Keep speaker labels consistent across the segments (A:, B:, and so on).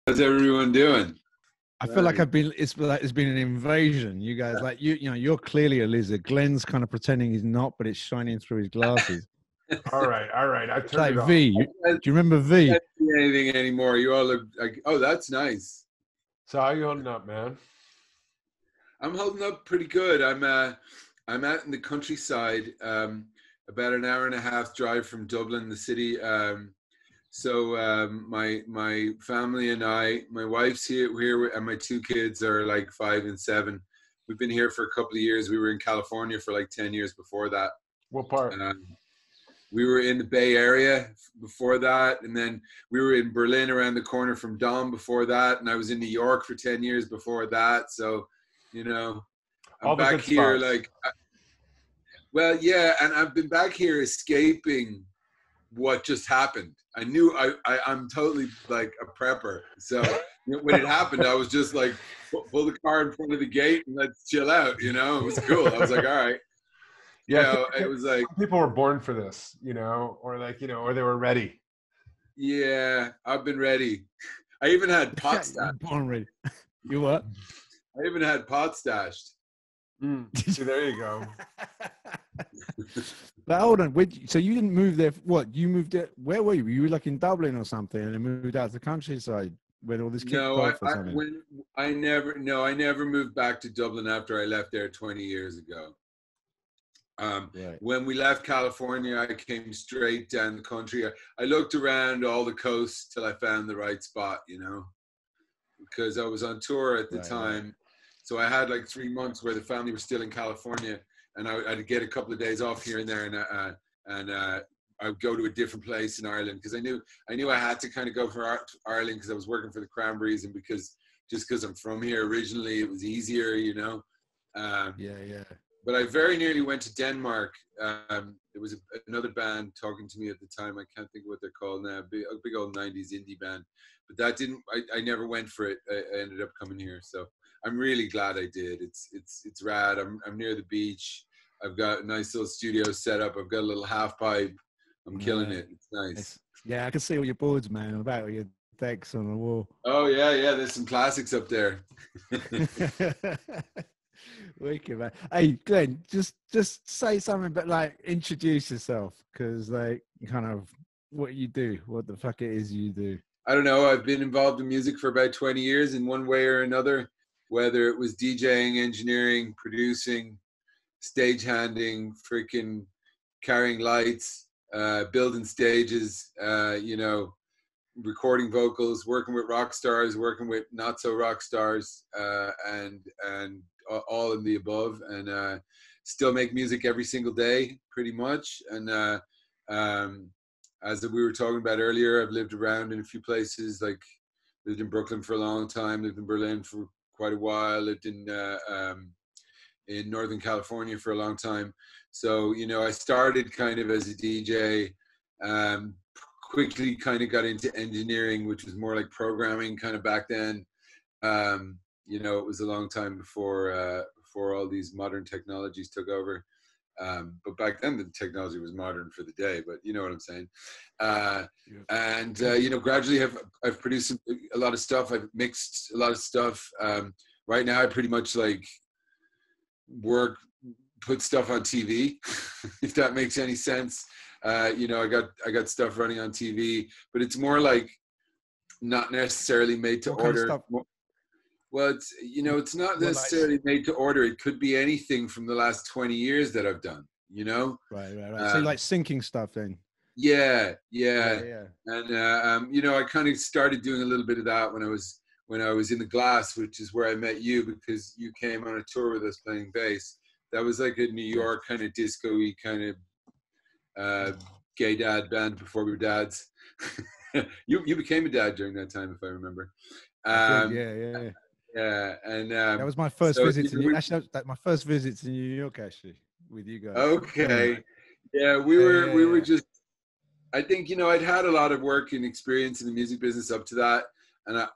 A: How's everyone doing?
B: I feel like it's been an invasion. You guys, like you know, you're clearly a lizard. Glenn's kind of pretending he's not, but it's shining through his glasses.
C: All right. I
B: It's
C: turned
B: like
C: it off.
B: V. Do you remember V?
A: I can't see anything anymore. You all look like, oh, that's nice.
C: So how you holding up, man?
A: I'm holding up pretty good. I'm out in the countryside, about an hour and a half drive from Dublin, the city. So my family and I, my wife's here, and my two kids are like 5 and 7. We've been here for a couple of years. We were in California for like 10 years before that.
C: What part?
A: We were in the Bay Area before that, and then we were in Berlin around the corner from Dom before that, and I was in New York for 10 years before that. So, you know, I'm back here like, well, yeah, and I've been back here escaping what just happened. I knew I'm totally like a prepper. So when it happened, I was just like, pull the car in front of the gate and let's chill out, you know? It was cool. I was like, all right.
C: Yeah,
A: it was like
C: people were born for this, you know, or like, you know, or they were ready.
A: Yeah, I've been ready. I even had pot stashed.
B: Born ready. You what?
A: I even had pot stashed.
C: So there you go.
B: But hold on, so you didn't move there? What, you moved there? Where were you? You were like in Dublin or something, and then moved out to the countryside when all this kicked off or something?
A: I never moved back to Dublin after I left there 20 years ago. Right. When we left California, I came straight down the country. I looked around all the coasts till I found the right spot, you know, because I was on tour at the time. Right. So I had like 3 months where the family was still in California, and I'd get a couple of days off here and there, and I'd go to a different place in Ireland because I knew I had to kind of go for Ireland because I was working for the Cranberries, and because I'm from here originally, it was easier, you know.
B: Yeah.
A: But I very nearly went to Denmark. There was another band talking to me at the time. I can't think of what they're called now. A big old 90s indie band. But that didn't. I never went for it. I ended up coming here. So I'm really glad I did. It's rad. I'm near the beach. I've got a nice little studio set up. I've got a little half pipe. I'm killing it. It's nice.
B: Yeah, I can see all your boards, man. About all your decks on the wall.
A: Oh yeah. There's some classics up there.
B: Wicked, man. Hey, Glenn, just say something, but like introduce yourself, because like kind of what you do, what the fuck it is you do.
A: I don't know. I've been involved in music for about 20 years in one way or another, whether it was DJing, engineering, producing, stagehanding, freaking carrying lights, building stages, you know, recording vocals, working with rock stars, working with not so rock stars, and all in the above, and still make music every single day pretty much. And as we were talking about earlier, I've lived around in a few places, like lived in Brooklyn for a long time, lived in Berlin for quite a while, lived in Northern California for a long time. So, you know, I started kind of as a DJ, quickly kind of got into engineering, which was more like programming kind of back then. You know, it was a long time before all these modern technologies took over. But back then the technology was modern for the day, but you know what I'm saying. And you know, gradually I've produced a lot of stuff. I've mixed a lot of stuff. Right now I pretty much like put stuff on TV, if that makes any sense. You know, I got stuff running on TV, but it's more like not necessarily made to order. Well, it's, you know, it's not necessarily made to order. It could be anything from the last 20 years that I've done, you know?
B: Right. So you like syncing stuff then?
A: Yeah. And, you know, I kind of started doing a little bit of that when I was in the Glass, which is where I met you, because you came on a tour with us playing bass. That was like a New York kind of disco-y kind of gay dad band before we were dads. You became a dad during that time, if I remember. Yeah, and
B: that was my first visit to New York. Actually, that my first visit to New York, actually, with you guys.
A: Okay, yeah, we were just. I think, you know, I'd had a lot of work and experience in the music business up to that, and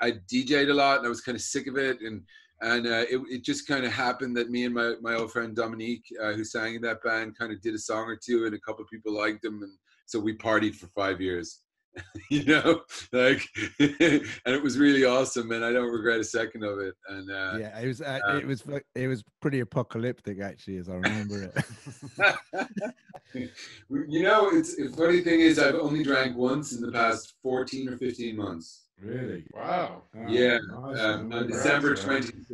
A: I DJ'd a lot, and I was kind of sick of it, and it just kind of happened that me and my old friend Dominique, who sang in that band, kind of did a song or two, and a couple of people liked them, and so we partied for 5 years. you know, like, and it was really awesome, and I don't regret a second of it. And
B: yeah, it was pretty apocalyptic actually, as I remember it.
A: you know, it's the funny thing is I've only drank once in the past 14 or 15 months.
B: Really?
C: Wow.
A: Yeah,
C: Nice.
A: on December 20th.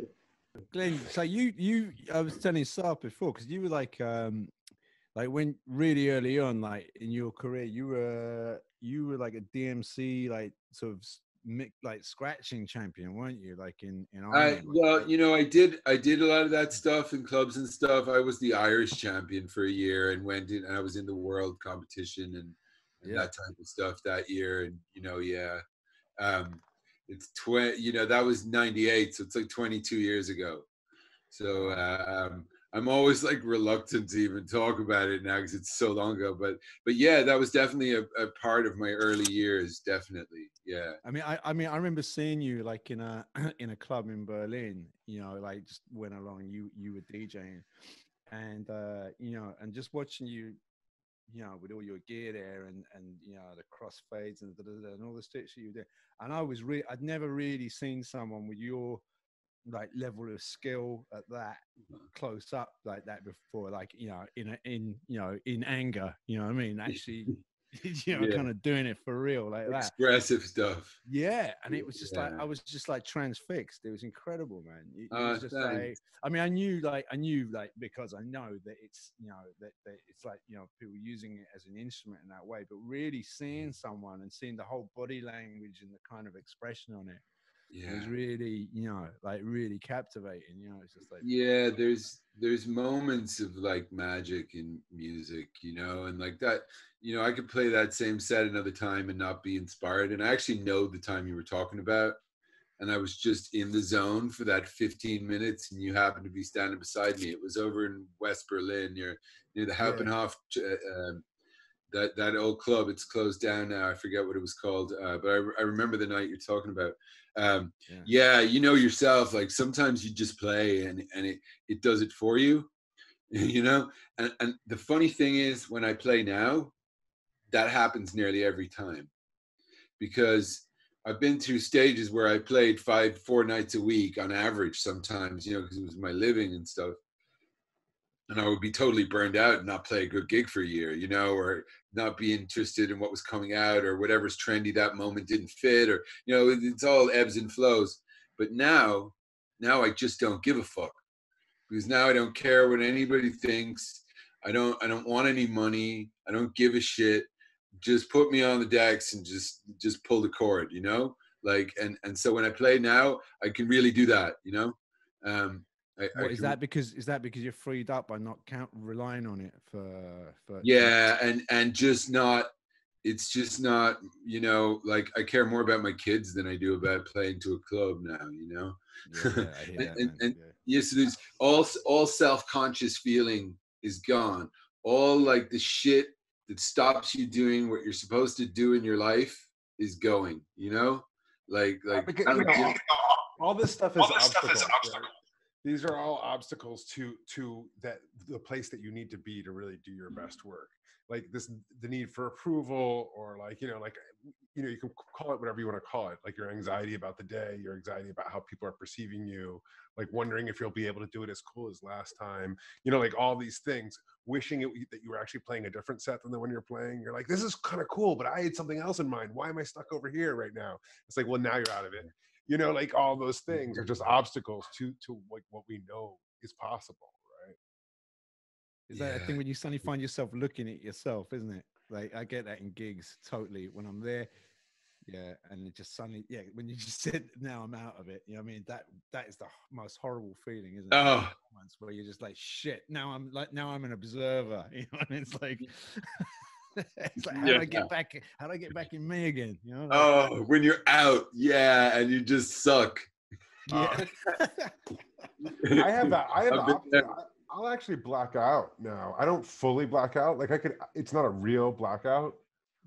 B: Glenn, so I was telling Sarth before, because you were like when really early on, like in your career, you were like a DMC, like sort of like scratching champion, weren't you? Like in Ireland.
A: Well, you know, I did a lot of that stuff in clubs and stuff. I was the Irish champion for a year and went in, and I was in the world competition and that type of stuff that year. And you know, it's you know, that was 98, so it's like 22 years ago. So I'm always like reluctant to even talk about it now because it's so long ago. But yeah, that was definitely a part of my early years. Definitely, yeah.
B: I mean, I remember seeing you like in a in a club in Berlin. You know, like just went along. You were DJing, and you know, and just watching you. You know, with all your gear there and you know the crossfades and all the sticks you did. And I'd never really seen someone with your like level of skill at that close up like that before, like, you know, in anger, you know what I mean, actually, you know, kind of doing it for real like that.
A: Expressive stuff.
B: Yeah, and it was just like I was just like transfixed. It was incredible, man. It was just like, I mean, I knew like because I know that it's, you know, that it's like, you know, people using it as an instrument in that way, but really seeing someone and seeing the whole body language and the kind of expression on it. It was really, you know, like really captivating. You know, it's just like,
A: yeah, there's moments of like magic in music, you know, and like that, you know, I could play that same set another time and not be inspired. And I actually know the time you were talking about, and I was just in the zone for that 15 minutes, and you happened to be standing beside me. It was over in West Berlin near the Hauptbahnhof. That old club, it's closed down now. I forget what it was called, but I remember the night you're talking about. Yeah, you know yourself, like sometimes you just play and it does it for you, you know. And the funny thing is, when I play now, that happens nearly every time, because I've been through stages where I played 4 nights a week on average sometimes, you know, because it was my living and stuff. And I would be totally burned out and not play a good gig for a year, you know, or not be interested in what was coming out, or whatever's trendy that moment didn't fit, or, you know, it's all ebbs and flows. But now I just don't give a fuck, because now I don't care what anybody thinks. I don't want any money. I don't give a shit. Just put me on the decks and just pull the cord, you know, like, and so when I play now, I can really do that, you know.
B: Is that because you're freed up by not relying on it for
A: and just not, it's just not, you know, like I care more about my kids than I do about playing to a club now, you know.
B: I hear
A: and yes, there's all self-conscious feeling is gone. All like the shit that stops you doing what you're supposed to do in your life is going, you know, like
C: all this stuff is obstacles. Right? These are all obstacles to that the place that you need to be to really do your best work. Like the need for approval, or like, you know, you can call it whatever you want to call it, like your anxiety about the day, your anxiety about how people are perceiving you, like wondering if you'll be able to do it as cool as last time, you know, like all these things, wishing that you were actually playing a different set than the one you're playing. You're like, this is kind of cool, but I had something else in mind. Why am I stuck over here right now? It's like, well, now you're out of it. You know, like all those things are just obstacles to like what we know is possible, right?
B: Is that a thing when you suddenly find yourself looking at yourself, isn't it? Like I get that in gigs totally when I'm there. Yeah, and it just suddenly, when you just said, now I'm out of it, you know what I mean? That is the most horrible feeling, isn't it?
A: Oh,
B: where you're just like, shit, now I'm an observer, you know, and it's like it's like, how do I get back in me again, you know?
A: Like, when you're out, and you just suck.
C: I have that. I'll actually black out now. I don't fully black out. Like it's not a real blackout,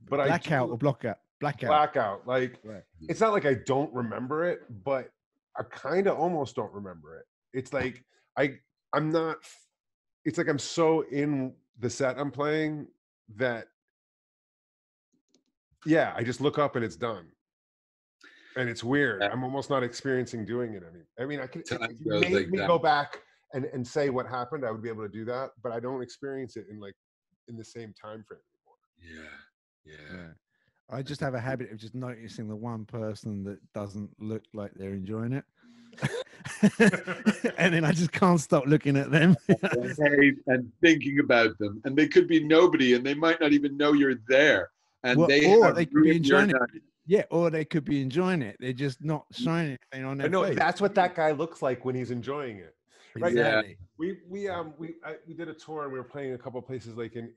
C: but
B: blackout or blackout.
C: Like, it's not like I don't remember it, but I kind of almost don't remember it. It's like I'm not. It's like I'm so in the set I'm playing that Yeah, I just look up and it's done. And it's weird. I'm almost not experiencing doing it. I mean, I could, if you made me go back and say what happened, I would be able to do that, but I don't experience it in the same time frame
A: anymore. Yeah.
B: I just have a habit of just noticing the one person that doesn't look like they're enjoying it. And then I just can't stop looking at them.
A: And thinking about them. And they could be nobody, and they might not even know you're there. And
B: well,
A: they
B: could be enjoying it. Yeah, or they could be enjoying it. They're just not showing anything on their face.
C: That's what that guy looks like when he's enjoying it. Right?
B: Exactly.
C: Yeah. We did a tour and we were playing a couple of places like in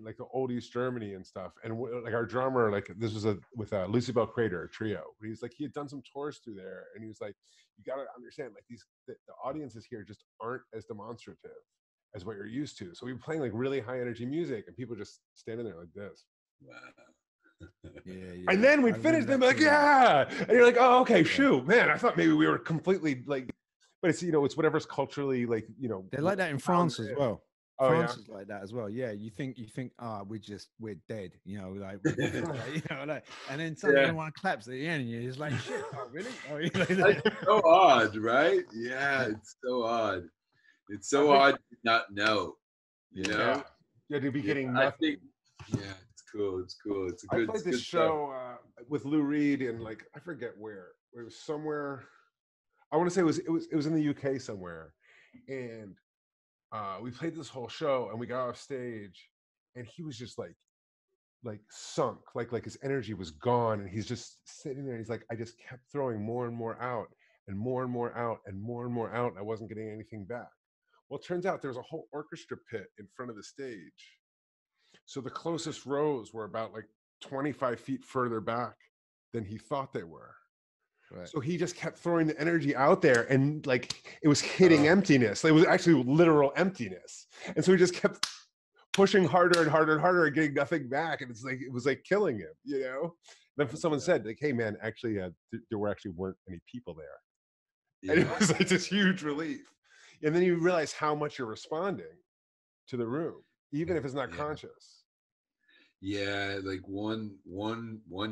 C: like the old East Germany and stuff. And like our drummer, like this was with Lucibel Crater, a trio. He's like, he had done some tours through there, and he was like, you got to understand, like the audiences here just aren't as demonstrative as what you're used to. So we were playing like really high energy music, and people just standing there like this.
A: Wow.
B: Yeah.
C: And then we finished them like, yeah. And you're like, oh, okay, shoot, man. I thought maybe we were completely like, but it's, it's whatever's culturally like,
B: they're like that in France as well.
C: Oh,
B: France is like that as well. Yeah, you think, we're dead, like, and then someone claps at the end, and you're just like, shit, oh really? Oh,
A: it's so odd, right? Yeah, it's so odd. It's so odd to not know,
C: Yeah, to be getting nothing.
A: It's cool. It's a good.
C: I played this show with Lou Reed in like, I forget where. It was somewhere. I want to say it was in the UK somewhere, and we played this whole show, and we got off stage, and he was just like sunk, like his energy was gone, and he's just sitting there. And he's like, I just kept throwing more and more out, and more and more out, and more and more out. And I wasn't getting anything back. Well, it turns out there was a whole orchestra pit in front of the stage. So the closest rows were about like 25 feet further back than he thought they were. Right. So he just kept throwing the energy out there, and like it was hitting emptiness. It was actually literal emptiness. And so he just kept pushing harder and harder and harder and getting nothing back. And it was like killing him, Then someone said like, hey man, actually there weren't any people there. Yeah. And it was like this huge relief. And then you realize how much you're responding to the room, even if it's not conscious.
A: Yeah, like one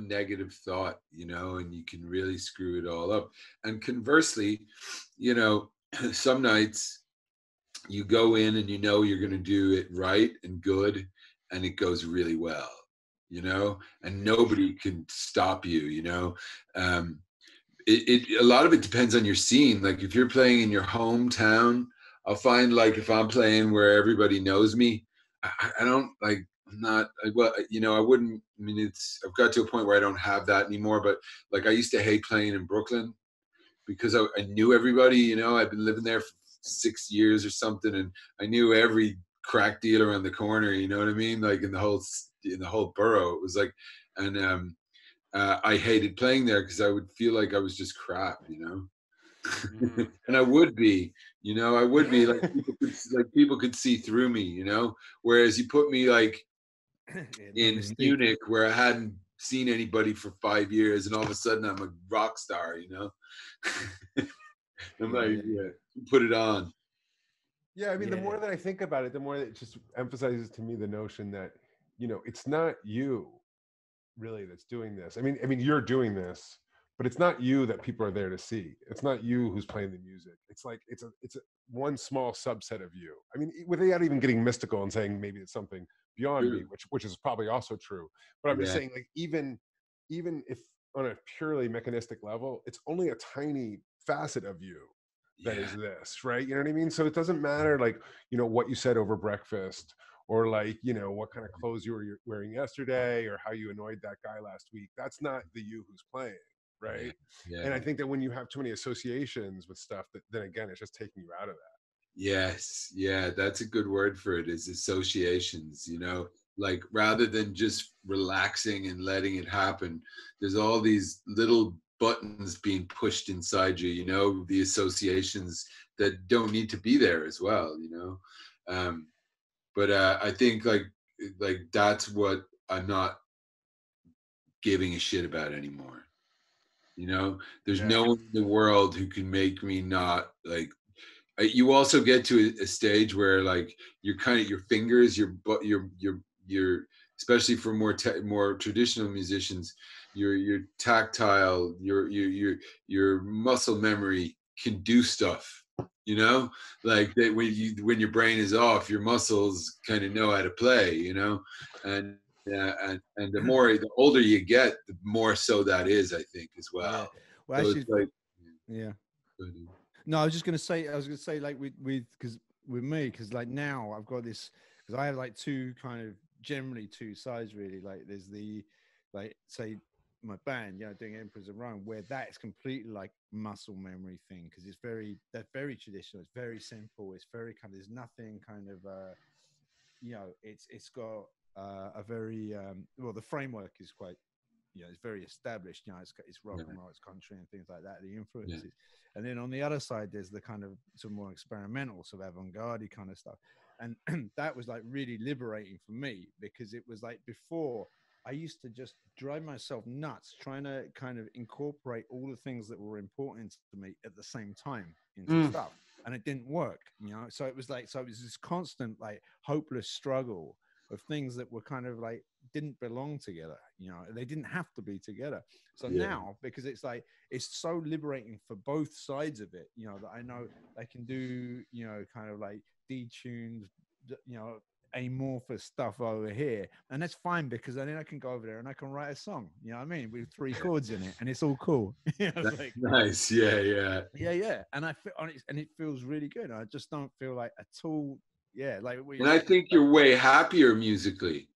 A: negative thought, and you can really screw it all up. And conversely, some nights you go in and you're going to do it right and good, and it goes really well, and nobody can stop you, a lot of it depends on your scene. Like if you're playing in your hometown, I'll find like if I'm playing where everybody knows me, I don't like, I'm not, well, I wouldn't, I've got to a point where I don't have that anymore, but like I used to hate playing in Brooklyn because I knew everybody, I've been living there for 6 years or something, and I knew every crack dealer on the corner, you know what I mean? Like in the whole borough, it was like, and I hated playing there because I would feel like I was just crap, and I would be, like people could see through me, whereas you put me like in Munich where I hadn't seen anybody for 5 years, and all of a sudden I'm a rock star, I'm like, put it on.
C: Yeah, the more that I think about it, the more that it just emphasizes to me the notion that, it's not you really that's doing this. I mean, you're doing this, but it's not you that people are there to see. It's not you who's playing the music. It's like it's a one small subset of you. Without even getting mystical and saying maybe it's something beyond me, which is probably also true. But I'm just saying, like, even if on a purely mechanistic level, it's only a tiny facet of you that is this, right? You know what I mean? So it doesn't matter, like, what you said over breakfast, or like, what kind of clothes you were wearing yesterday, or how you annoyed that guy last week. That's not the you who's playing, right? Yeah. And I think that when you have too many associations with stuff, then again, it's just taking you out of that.
A: Yes, yeah, that's a good word for it, is associations, like rather than just relaxing and letting it happen, there's all these little buttons being pushed inside you, the associations that don't need to be there as well, but I think like that's what I'm not giving a shit about anymore. There's no one in the world who can make me not like. You also get to a stage where like you're kind of your fingers, your especially for more traditional musicians, your tactile, your muscle memory can do stuff. You know, like when your brain is off, your muscles kind of know how to play. You know, and the older you get, the more so that is, I think, as well.
B: Yeah. Well,
A: so
B: actually,
A: it's like,
B: yeah. No, I was going to say, like with me, because like now I've got this, because I have like generally two sides really. Like there's the, like say my band, doing Emperors of Rome, where that is completely like muscle memory thing, because that's very traditional. It's very simple. It's very there's nothing kind of, it's got a very well, the framework is quite, it's very established. It's rock and roll, it's country and things like that. The influences. Yeah. And then on the other side, there's the kind of some more experimental, sort of avant-garde kind of stuff. And that was like really liberating for me, because it was like before I used to just drive myself nuts trying to kind of incorporate all the things that were important to me at the same time into stuff. And it didn't work, So it was this constant, like, hopeless struggle of things that were kind of like didn't belong together, they didn't have to be together. So now, because it's like, it's so liberating for both sides of it, that I know I can do, kind of like detuned, amorphous stuff over here, and that's fine, because then I can go over there and I can write a song, with 3 chords in it, and it's all cool.
A: Like, nice. Yeah.
B: And I feel on it, and it feels really good. I just don't feel like at all. Yeah, like
A: and I think you're way happier musically.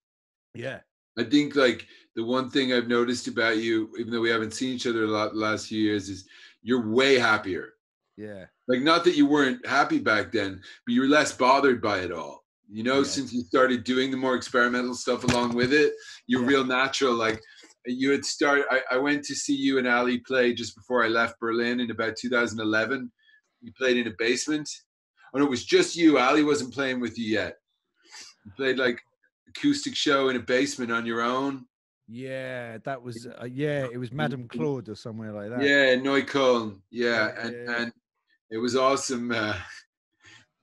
B: Yeah.
A: I think like the one thing I've noticed about you, even though we haven't seen each other a lot the last few years, is you're way happier.
B: Yeah.
A: Like, not that you weren't happy back then, but you're less bothered by it all. Since you started doing the more experimental stuff along with it, you're real natural. Like, you had started, I went to see you and Ali play just before I left Berlin in about 2011. You played in a basement. Oh, no, it was just you. Ali wasn't playing with you yet. You played like acoustic show in a basement on your own.
B: Yeah, that was it was Madame Claude or somewhere like that.
A: Yeah, Neukölln. And it was awesome.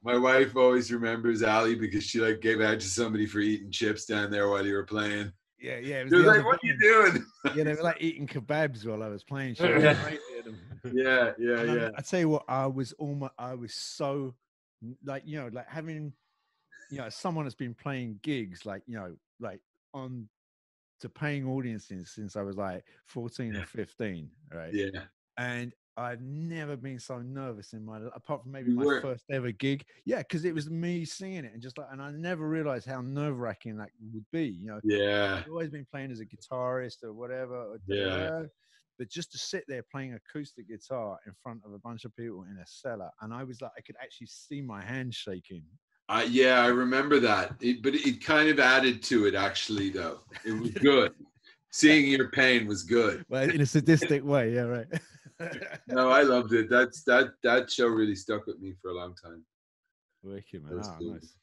A: My wife always remembers Ali because she like gave out to somebody for eating chips down there while you were playing.
B: Yeah. It
A: was like, what are you doing?
B: Yeah, they were like eating kebabs while I was playing.
A: Yeah.
B: I tell you what, I was so like, like having, someone that's been playing gigs, like, like on to paying audiences since I was like 14 or 15, right?
A: Yeah.
B: And I've never been so nervous in my life, apart from maybe my first ever gig. Yeah, because it was me singing it, and just like, and I never realized how nerve-wracking that would be.
A: Yeah.
B: I've always been playing as a guitarist or whatever. But just to sit there playing acoustic guitar in front of a bunch of people in a cellar, and I was like, I could actually see my hands shaking.
A: I remember that. But it kind of added to it, actually, though. It was good. Seeing your pain was good.
B: Well, in a sadistic way, yeah, right.
A: No, I loved it. That show really stuck with me for a long time.
B: Wicked, man. Cool. Nice.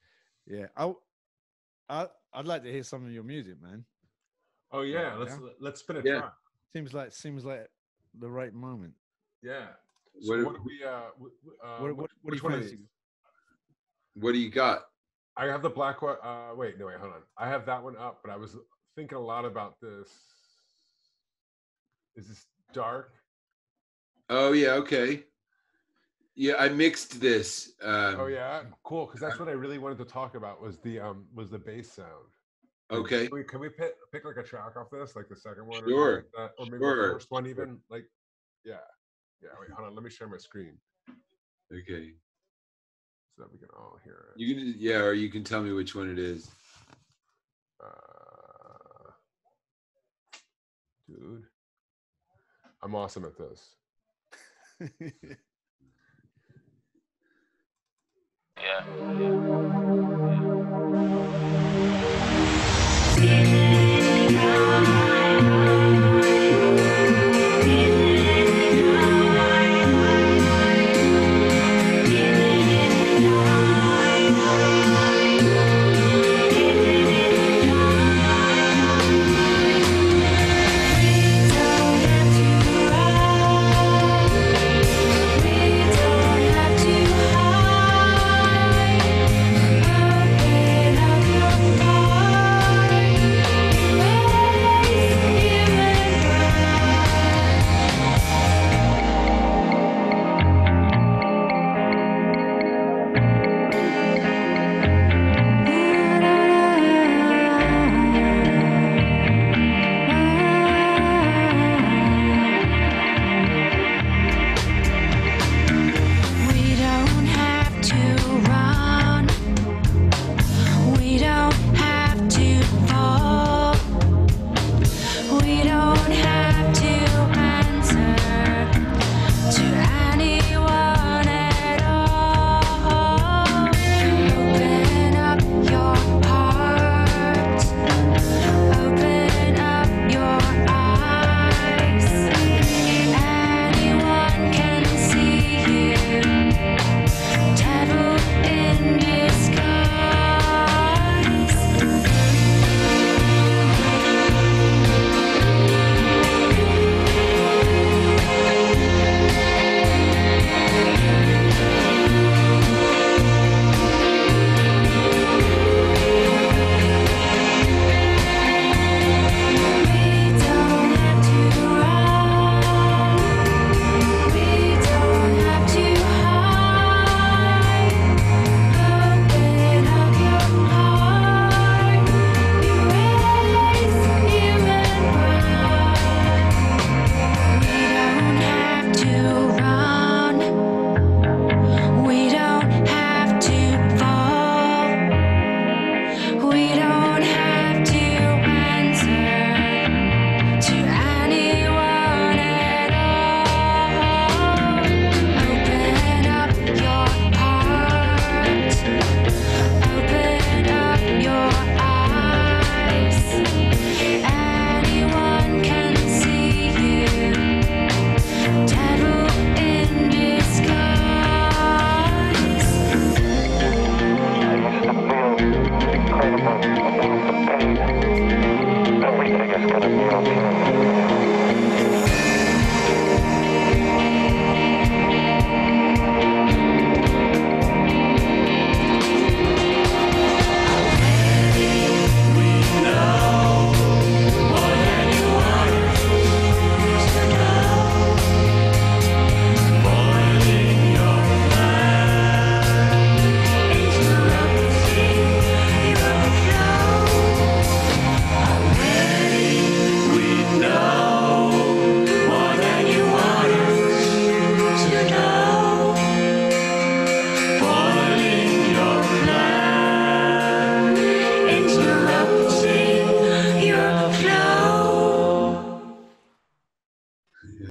B: Yeah, I'd like to hear some of your music, man.
C: Oh yeah, let's spin a track.
B: Seems like the right moment.
C: Yeah. So what do we?
A: What do you got?
C: I have the Blackwater. Wait, hold on. I have that one up, but I was thinking a lot about this. Is this D.A.R.K?
A: Oh yeah, okay. Yeah, I mixed this.
C: Oh yeah, cool. Because that's what I really wanted to talk about was the bass sound.
A: Okay.
C: Can we pick like a track off this, like the second one,
A: sure,
C: or maybe the first one even? Like, yeah. Wait, hold on. Let me share my screen.
A: Okay.
C: So that we can all hear it.
A: You can, or you can tell me which one it is.
C: Dude, I'm awesome at this.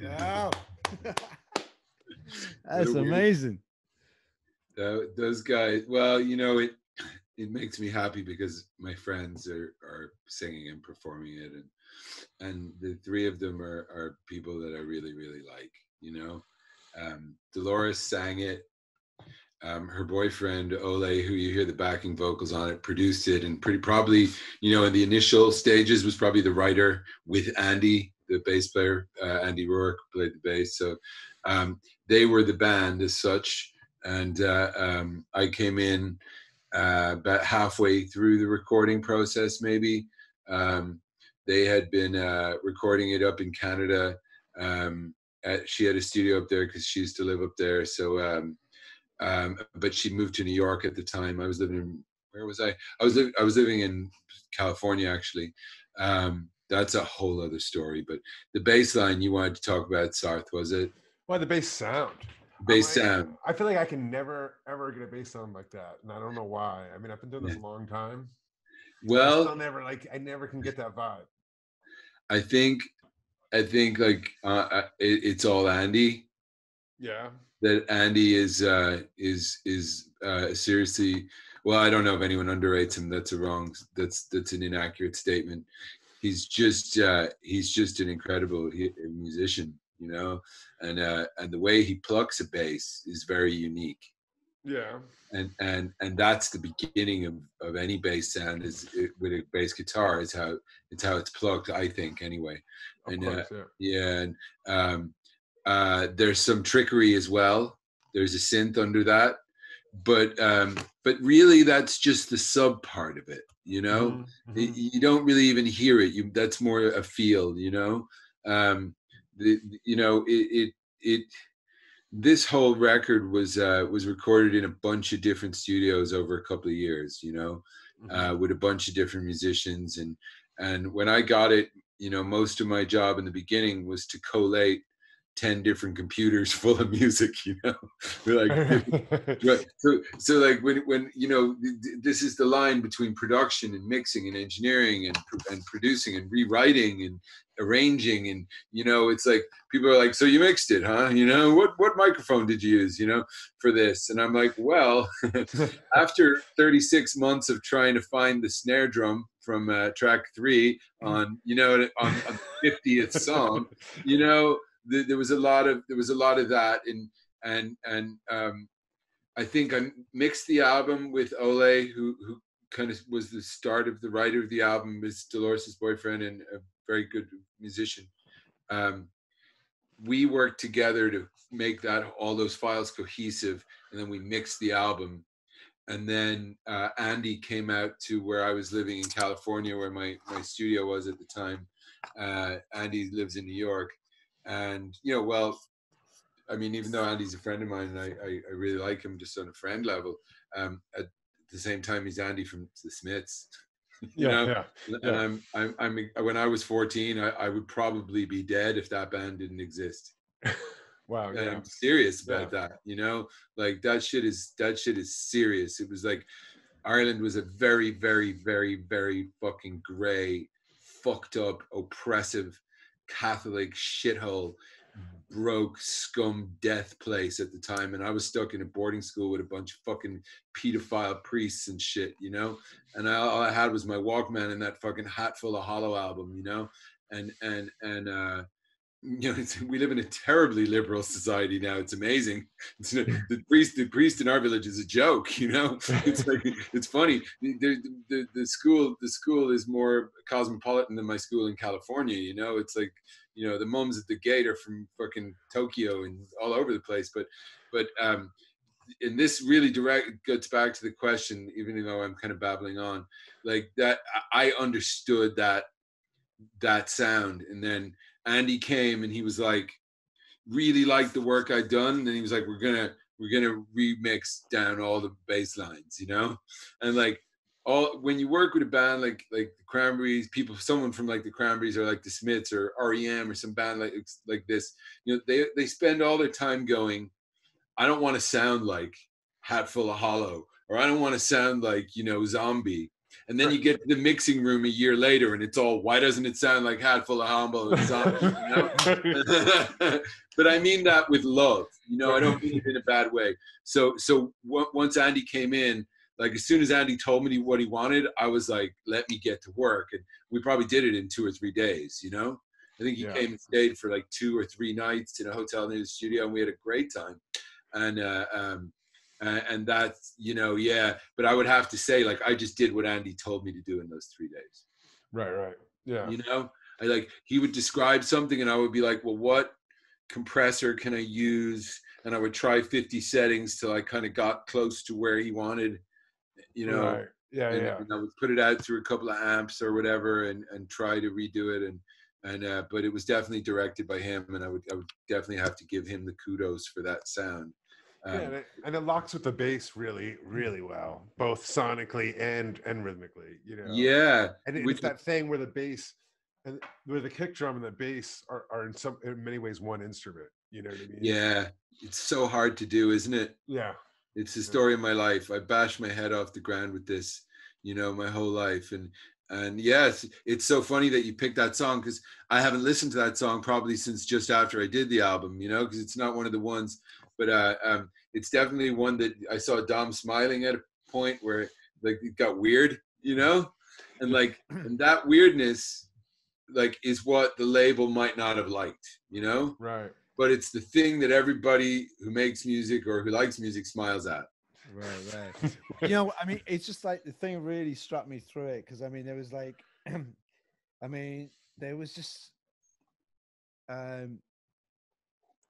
B: Yeah. That's amazing.
A: Those guys, well, you know, it makes me happy because my friends are singing and performing it, and the three of them are people that I really, really like, you know. Dolores sang it. Her boyfriend Ole, who you hear the backing vocals on it, produced it, and pretty probably, you know, in the initial stages was probably the writer with Andy, the bass player. Andy Rourke played the bass, so they were the band as such. And I came in about halfway through the recording process, maybe. They had been recording it up in Canada. She had a studio up there because she used to live up there, so. But she moved to New York at the time. I was living in, where was I? I was living in California, actually. That's a whole other story. But the bass line you wanted to talk about, Sarth, was it?
C: Well, the bass sound.
A: Bass sound.
C: I feel like I can never ever get a bass sound like that, and I don't know why. I mean, I've been doing this a long time.
A: Well,
C: I still never I never can get that vibe.
A: I think like it's all Andy.
C: Yeah.
A: That Andy is seriously, well, I don't know if anyone underrates him. That's an inaccurate statement. He's just an incredible musician, you know, and the way he plucks a bass is very unique.
C: Yeah.
A: And that's the beginning of any bass sound with a bass guitar is how it's plucked, I think, anyway.
C: Of course,
A: yeah. And there's some trickery as well. There's a synth under that, but really that's just the sub part of it, you know.
C: Mm-hmm.
A: You don't really even hear it. That's more a feel, you know. This whole record was recorded in a bunch of different studios over a couple of years, you know, with a bunch of different musicians, and when I got it, you know, most of my job in the beginning was to collate 10 different computers full of music, you know. Like so like when you know, this is the line between production and mixing and engineering and producing and rewriting and arranging, and you know, it's like people are like, so you mixed it, huh? You know, what microphone did you use, you know, for this? And I'm like, well, after 36 months of trying to find the snare drum from track 3 on, you know, on the 50th song, you know, there was a lot of that, and I think I mixed the album with Ole, who kind of was the start of the writer of the album, is Dolores' boyfriend and a very good musician. We worked together to make all those files cohesive, and then we mixed the album. And then Andy came out to where I was living in California, where my studio was at the time. Andy lives in New York. And, you know, well, I mean, even though Andy's a friend of mine, and I really like him just on a friend level, at the same time, he's Andy from the Smiths. you know? And I'm when I was 14, I would probably be dead if that band didn't exist.
C: Wow.
A: And I'm serious about that, you know, like that shit is serious. It was like Ireland was a very, very, very, very fucking gray, fucked up, oppressive Catholic shithole, broke scum death place at the time, and I was stuck in a boarding school with a bunch of fucking pedophile priests and shit, you know. And all I had was my Walkman and that fucking Hatful of Hollow album, you know. And you know, we live in a terribly liberal society now. It's amazing. The priest in our village is a joke, you know. It's like, it's funny. The school is more cosmopolitan than my school in California, you know. It's like, you know, the mums at the gate are from fucking Tokyo and all over the place. But and this really gets back to the question, even though I'm kind of babbling on, like that, I understood that sound. And then Andy came and he was like, really liked the work I'd done. And he was like, we're gonna remix down all the bass lines, you know? And like, when you work with a band like the Cranberries, someone from like the Cranberries or like the Smiths or REM or some band like this, you know, they spend all their time going, I don't want to sound like Hatful of Hollow, or I don't want to sound like, you know, Zombie. And then you get to the mixing room a year later, and it's all, why doesn't it sound like Hatful of Humble and Zombies, you know? But I mean that with love, you know. I don't mean it in a bad way. So once Andy came in, like as soon as Andy told me what he wanted, I was like, let me get to work. And we probably did it in 2 or 3 days, you know. I think he came and stayed for like 2 or 3 nights in a hotel near the studio, and we had a great time. And that's, you know, but I would have to say, like, I just did what Andy told me to do in those 3 days.
C: Right. Yeah.
A: You know, he would describe something and I would be like, well, what compressor can I use? And I would try 50 settings till I kind of got close to where he wanted, you know.
C: Right. Yeah.
A: And I would put it out through a couple of amps or whatever and try to redo it. But it was definitely directed by him, and I would definitely have to give him the kudos for that sound.
C: And it locks with the bass really, really well, both sonically and rhythmically, you know.
A: Yeah,
C: and it's that thing where the bass and where the kick drum and the bass are in many ways one instrument. You know what I mean?
A: Yeah, it's so hard to do, isn't it?
C: Yeah,
A: it's the story of my life. I bashed my head off the ground with this, you know, my whole life, and yes, it's so funny that you picked that song, because I haven't listened to that song probably since just after I did the album, you know, because it's not one of the ones. But it's definitely one that I saw Dom smiling at a point where like it got weird, you know, and that weirdness like is what the label might not have liked, you know.
C: Right.
A: But it's the thing that everybody who makes music or who likes music smiles at.
B: Right. You know, I mean, it's just like the thing really struck me through it, because I mean, there was like, there was just,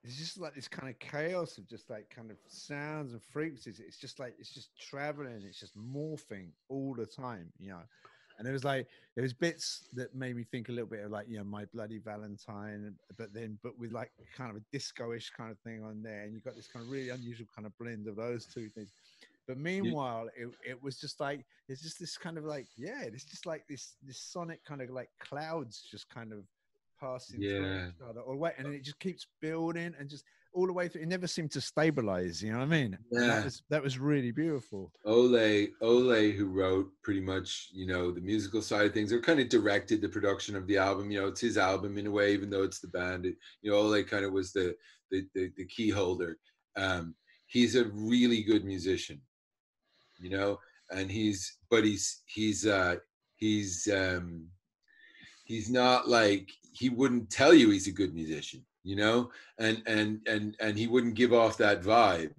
B: it's just like this kind of chaos of just like kind of sounds and frequencies. It's just like, it's just traveling. It's just morphing all the time, you know. And there was bits that made me think a little bit of like, you know, My Bloody Valentine, but with like kind of a disco-ish kind of thing on there. And you've got this kind of really unusual kind of blend of those two things. But meanwhile, it was just like, it's just this kind of like, it's just like this sonic kind of like clouds just kind of passing through each other all the way. And then it just keeps building and just all the way through. It never seemed to stabilize, you know what I mean?
A: Yeah.
B: And that was really beautiful.
A: Ole, who wrote pretty much, you know, the musical side of things, or kind of directed the production of the album. You know, it's his album in a way, even though it's the band. You know, Ole kind of was the key holder. He's a really good musician, you know, and he's not like, he wouldn't tell you he's a good musician, you know, and he wouldn't give off that vibe.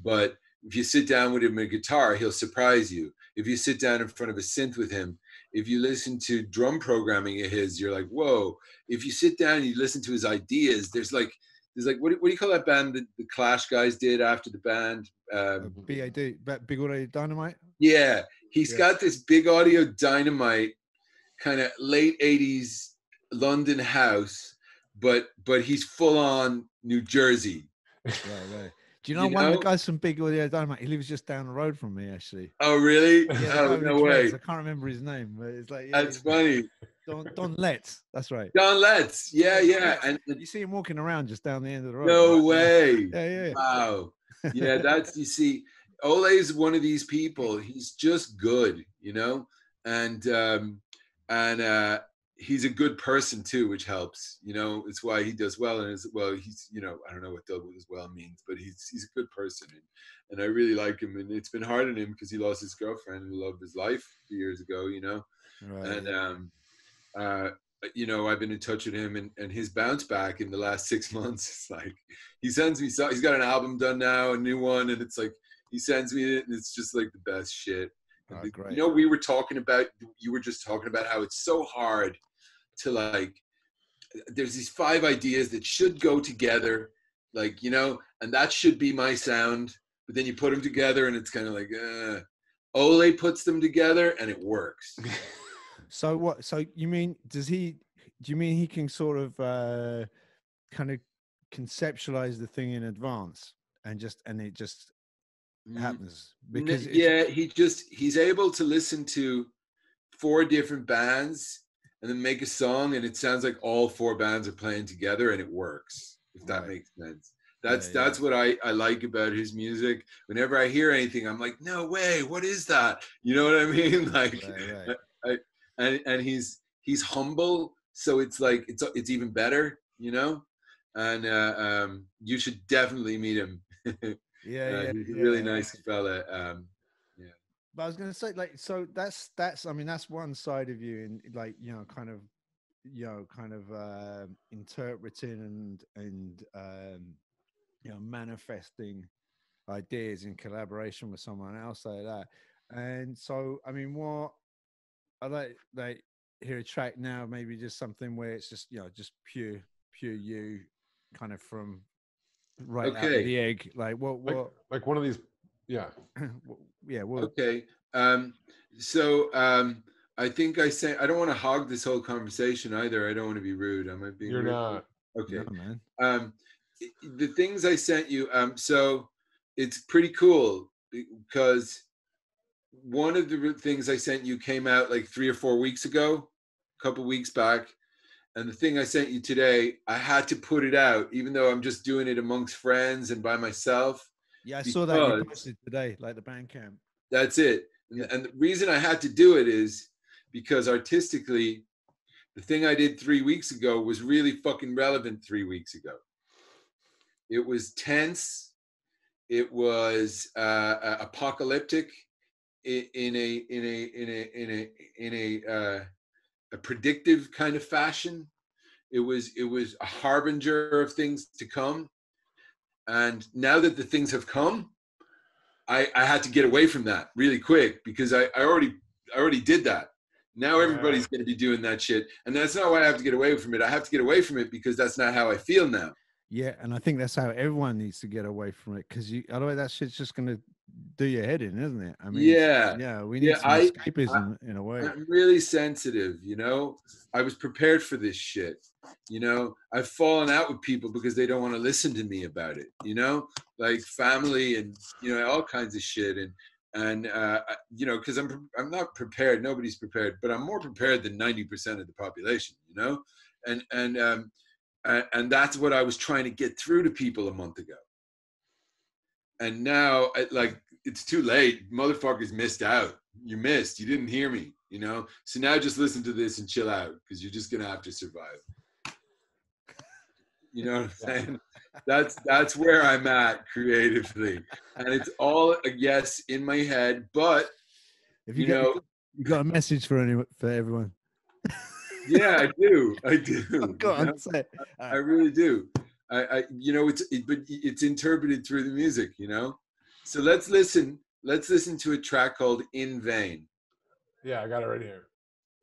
A: But if you sit down with him a guitar, he'll surprise you. If you sit down in front of a synth with him, if you listen to drum programming of his, you're like, whoa. If you sit down and you listen to his ideas, there's like, what do you call that band that the Clash guys did after the band?
B: BAD, Big Audio Dynamite?
A: Yeah, he's got this Big Audio Dynamite kind of late 80s London house, but he's full on New Jersey.
B: Right. Do you know one of the guys from Big Audio Dynamite? He lives just down the road from me, actually.
A: Oh, really?
B: Yeah,
A: oh, no way.
B: I can't remember his name, but it's like,
A: that's funny.
B: Don Letts. That's right.
A: Don Letts. Yeah. And
B: you see him walking around just down the end of the road.
A: No way.
B: Yeah.
A: Wow. Yeah, you see, Ole is one of these people. He's just good, you know, and he's a good person too, which helps, you know. It's why he does well, and he's, you know, I don't know what does well means, but he's a good person, and I really like him. And it's been hard on him because he lost his girlfriend and loved his life a few years ago, you know. Right. And you know, I've been in touch with him, and his bounce back in the last 6 months, it's like he sends me he's got an album done now, a new one, and it's like he sends me it, and it's just like the best shit.
B: Oh, great.
A: You know, you were just talking about how it's so hard to, like, there's these 5 ideas that should go together, like, you know, and that should be my sound, but then you put them together and it's kind of like, Ole puts them together and it works.
B: So what? So you mean, do you mean he can sort of kind of conceptualize the thing in advance and it just happens? Because
A: he's able to listen to 4 different bands and then make a song, and it sounds like all 4 bands are playing together and it works, if that makes sense. That's what I like about his music. Whenever I hear anything, I'm like, no way, what is that? You know what I mean? Like, and he's humble, so it's like it's even better, you know. And you should definitely meet him. He's a really nice fella. Yeah.
B: But I was gonna say, like, so that's I mean, that's one side of you, and like, kind of interpreting and manifesting ideas in collaboration with someone else like that. And so, I mean, what I like hear a track now, maybe just something where it's just just pure you, kind of from right out of the egg. Like what
C: like one of these, yeah.
A: Okay. I think I don't want to hog this whole conversation either. I don't want to be rude. Am I being
C: You're
A: rude?
C: not.
A: Okay.
B: No, man.
A: The things I sent you, so it's pretty cool because one of the things I sent you came out like 3 or 4 weeks ago, a couple weeks back. And the thing I sent you today, I had to put it out, even though I'm just doing it amongst friends and by myself.
B: Yeah, I saw that you posted today, like the Bandcamp.
A: That's it. And the reason I had to do it is because artistically, the thing I did 3 weeks ago was really fucking relevant 3 weeks ago. It was tense. It was apocalyptic in a predictive kind of fashion. It was a harbinger of things to come. And now that the things have come, I had to get away from that really quick because I already did that. Now everybody's going to be doing that shit. And that's not why I have to get away from it. I have to get away from it because that's not how I feel now.
B: Yeah, and I think that's how everyone needs to get away from it, because otherwise that shit's just going to do your head in, isn't it? I mean, we need some escapism in a way.
A: I'm really sensitive, you know. I was prepared for this shit, you know. I've fallen out with people because they don't want to listen to me about it, you know, like family and all kinds of shit, and because I'm not prepared. Nobody's prepared, but I'm more prepared than 90% of the population, you know, and that's what I was trying to get through to people a month ago. And now, it's too late. Motherfuckers missed out. You missed. You didn't hear me, you know? So now just listen to this and chill out because you're just going to have to survive. You know what I'm saying? That's where I'm at creatively. And it's all a yes in my head. But,
B: if you got a message for everyone.
A: Yeah, I do.
B: Go on, say it.
A: I really do. It's interpreted through the music, you know. So let's listen to a track called "In Vain."
C: Yeah, I got it right here.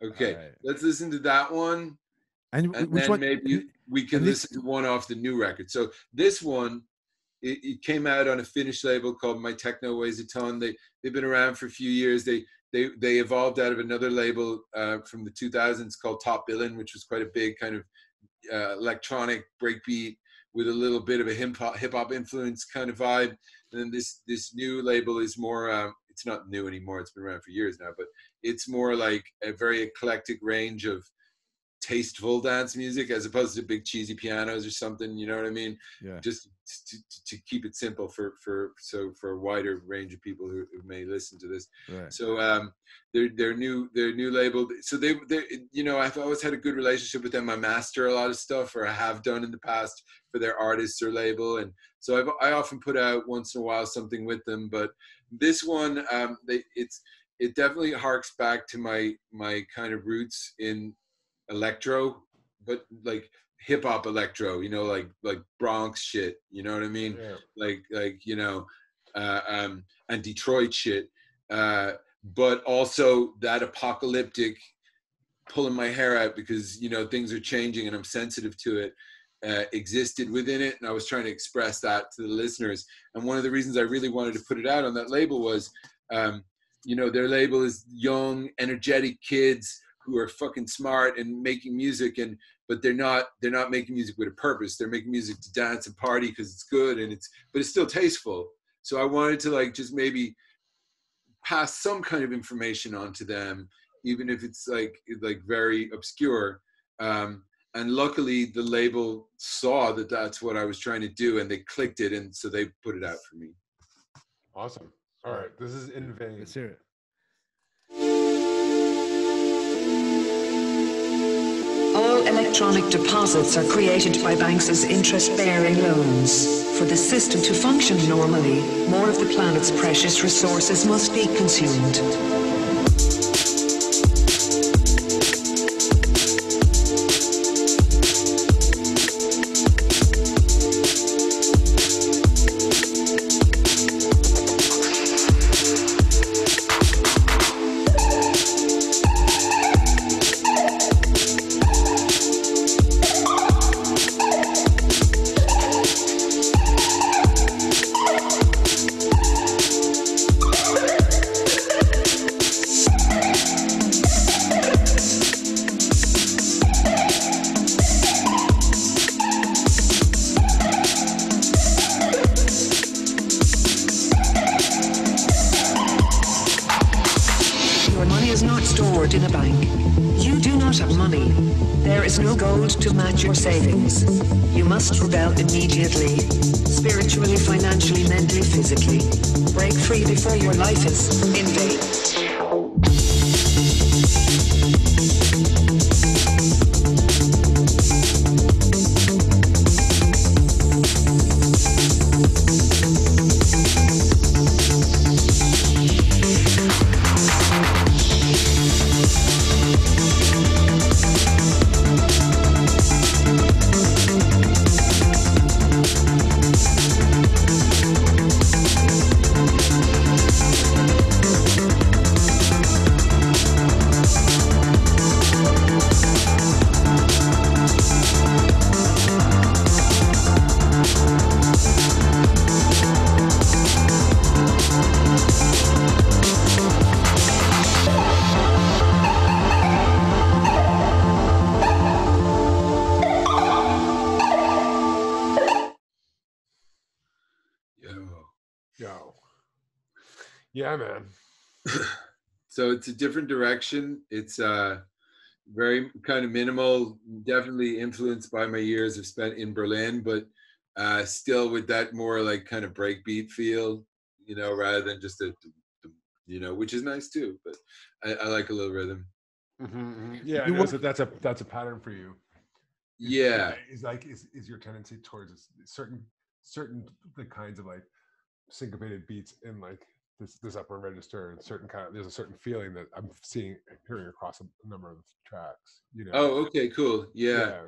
A: Okay, let's listen to that one, and then maybe we can listen to one off the new record. So this one, it came out on a Finnish label called My Techno Weighs a Ton. They've been around for a few years. They evolved out of another label from the 2000s called Top Billin', which was quite a big kind of electronic breakbeat with a little bit of a hip hop influence kind of vibe. And then this new label is more, it's not new anymore, it's been around for years now, but it's more like a very eclectic range of tasteful dance music as opposed to big cheesy pianos or something, you know what I mean?
B: Yeah.
A: Just to keep it simple for a wider range of people who may listen to this.
B: Right.
A: So their new label. So they I've always had a good relationship with them. I master a lot of stuff, or I have done in the past for their artists or label, and so I often put out once in a while something with them. But this one, it definitely harks back to my kind of roots in electro, but like hip hop electro, like Bronx shit, you know what I mean? Yeah. And Detroit shit, but also that apocalyptic pulling my hair out because things are changing and I'm sensitive to it, existed within it, and I was trying to express that to the listeners. And one of the reasons I really wanted to put it out on that label was their label is young, energetic kids who are fucking smart and making music, but they're not making music with a purpose. They're making music to dance and party because it's good but it's still tasteful. So I wanted to just maybe pass some kind of information on to them, even if it's like very obscure, And luckily the label saw that that's what I was trying to do, and they clicked it, and so they put it out for me.
C: Awesome. All right, this is In Vain.
B: Let's hear it.
D: All electronic deposits are created by banks as interest-bearing loans. For the system to function normally, more of the planet's precious resources must be consumed. Your savings. You must rebel immediately. Spiritually, financially, mentally, physically. Break free before your life is in vain.
C: Yeah, man.
A: So it's a different direction. It's very kind of minimal, definitely influenced by my years I've spent in Berlin, but still with that more like kind of breakbeat feel, you know, rather than just you know, which is nice too, but I like a little rhythm.
C: Yeah, I know that that's a pattern for you.
A: Yeah.
C: Is your tendency towards certain the kinds of like syncopated beats in like this upper register and there's a certain feeling that I'm hearing across a number of tracks, you know.
A: Oh, okay, cool. Yeah.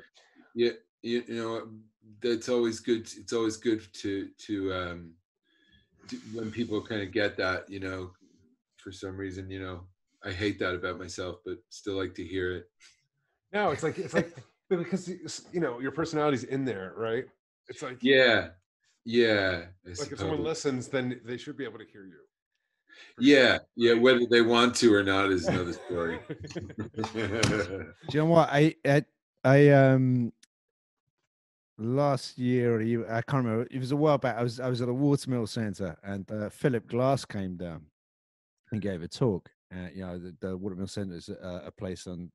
A: You know, that's always good. It's always good to when people kind of get that, you know, for some reason, you know, I hate that about myself, but still like to hear it.
C: No, it's like because, you know, your personality's in there, right? It's like,
A: yeah.
C: Like if someone listens, then they should be able to hear you.
B: Sure.
A: Yeah. Whether they want to or not is another story.
B: Do you know what I last year, I can't remember. It was a while back. I was at a Watermill Centre, and Philip Glass came down and gave a talk. You know, the Watermill Centre is a place on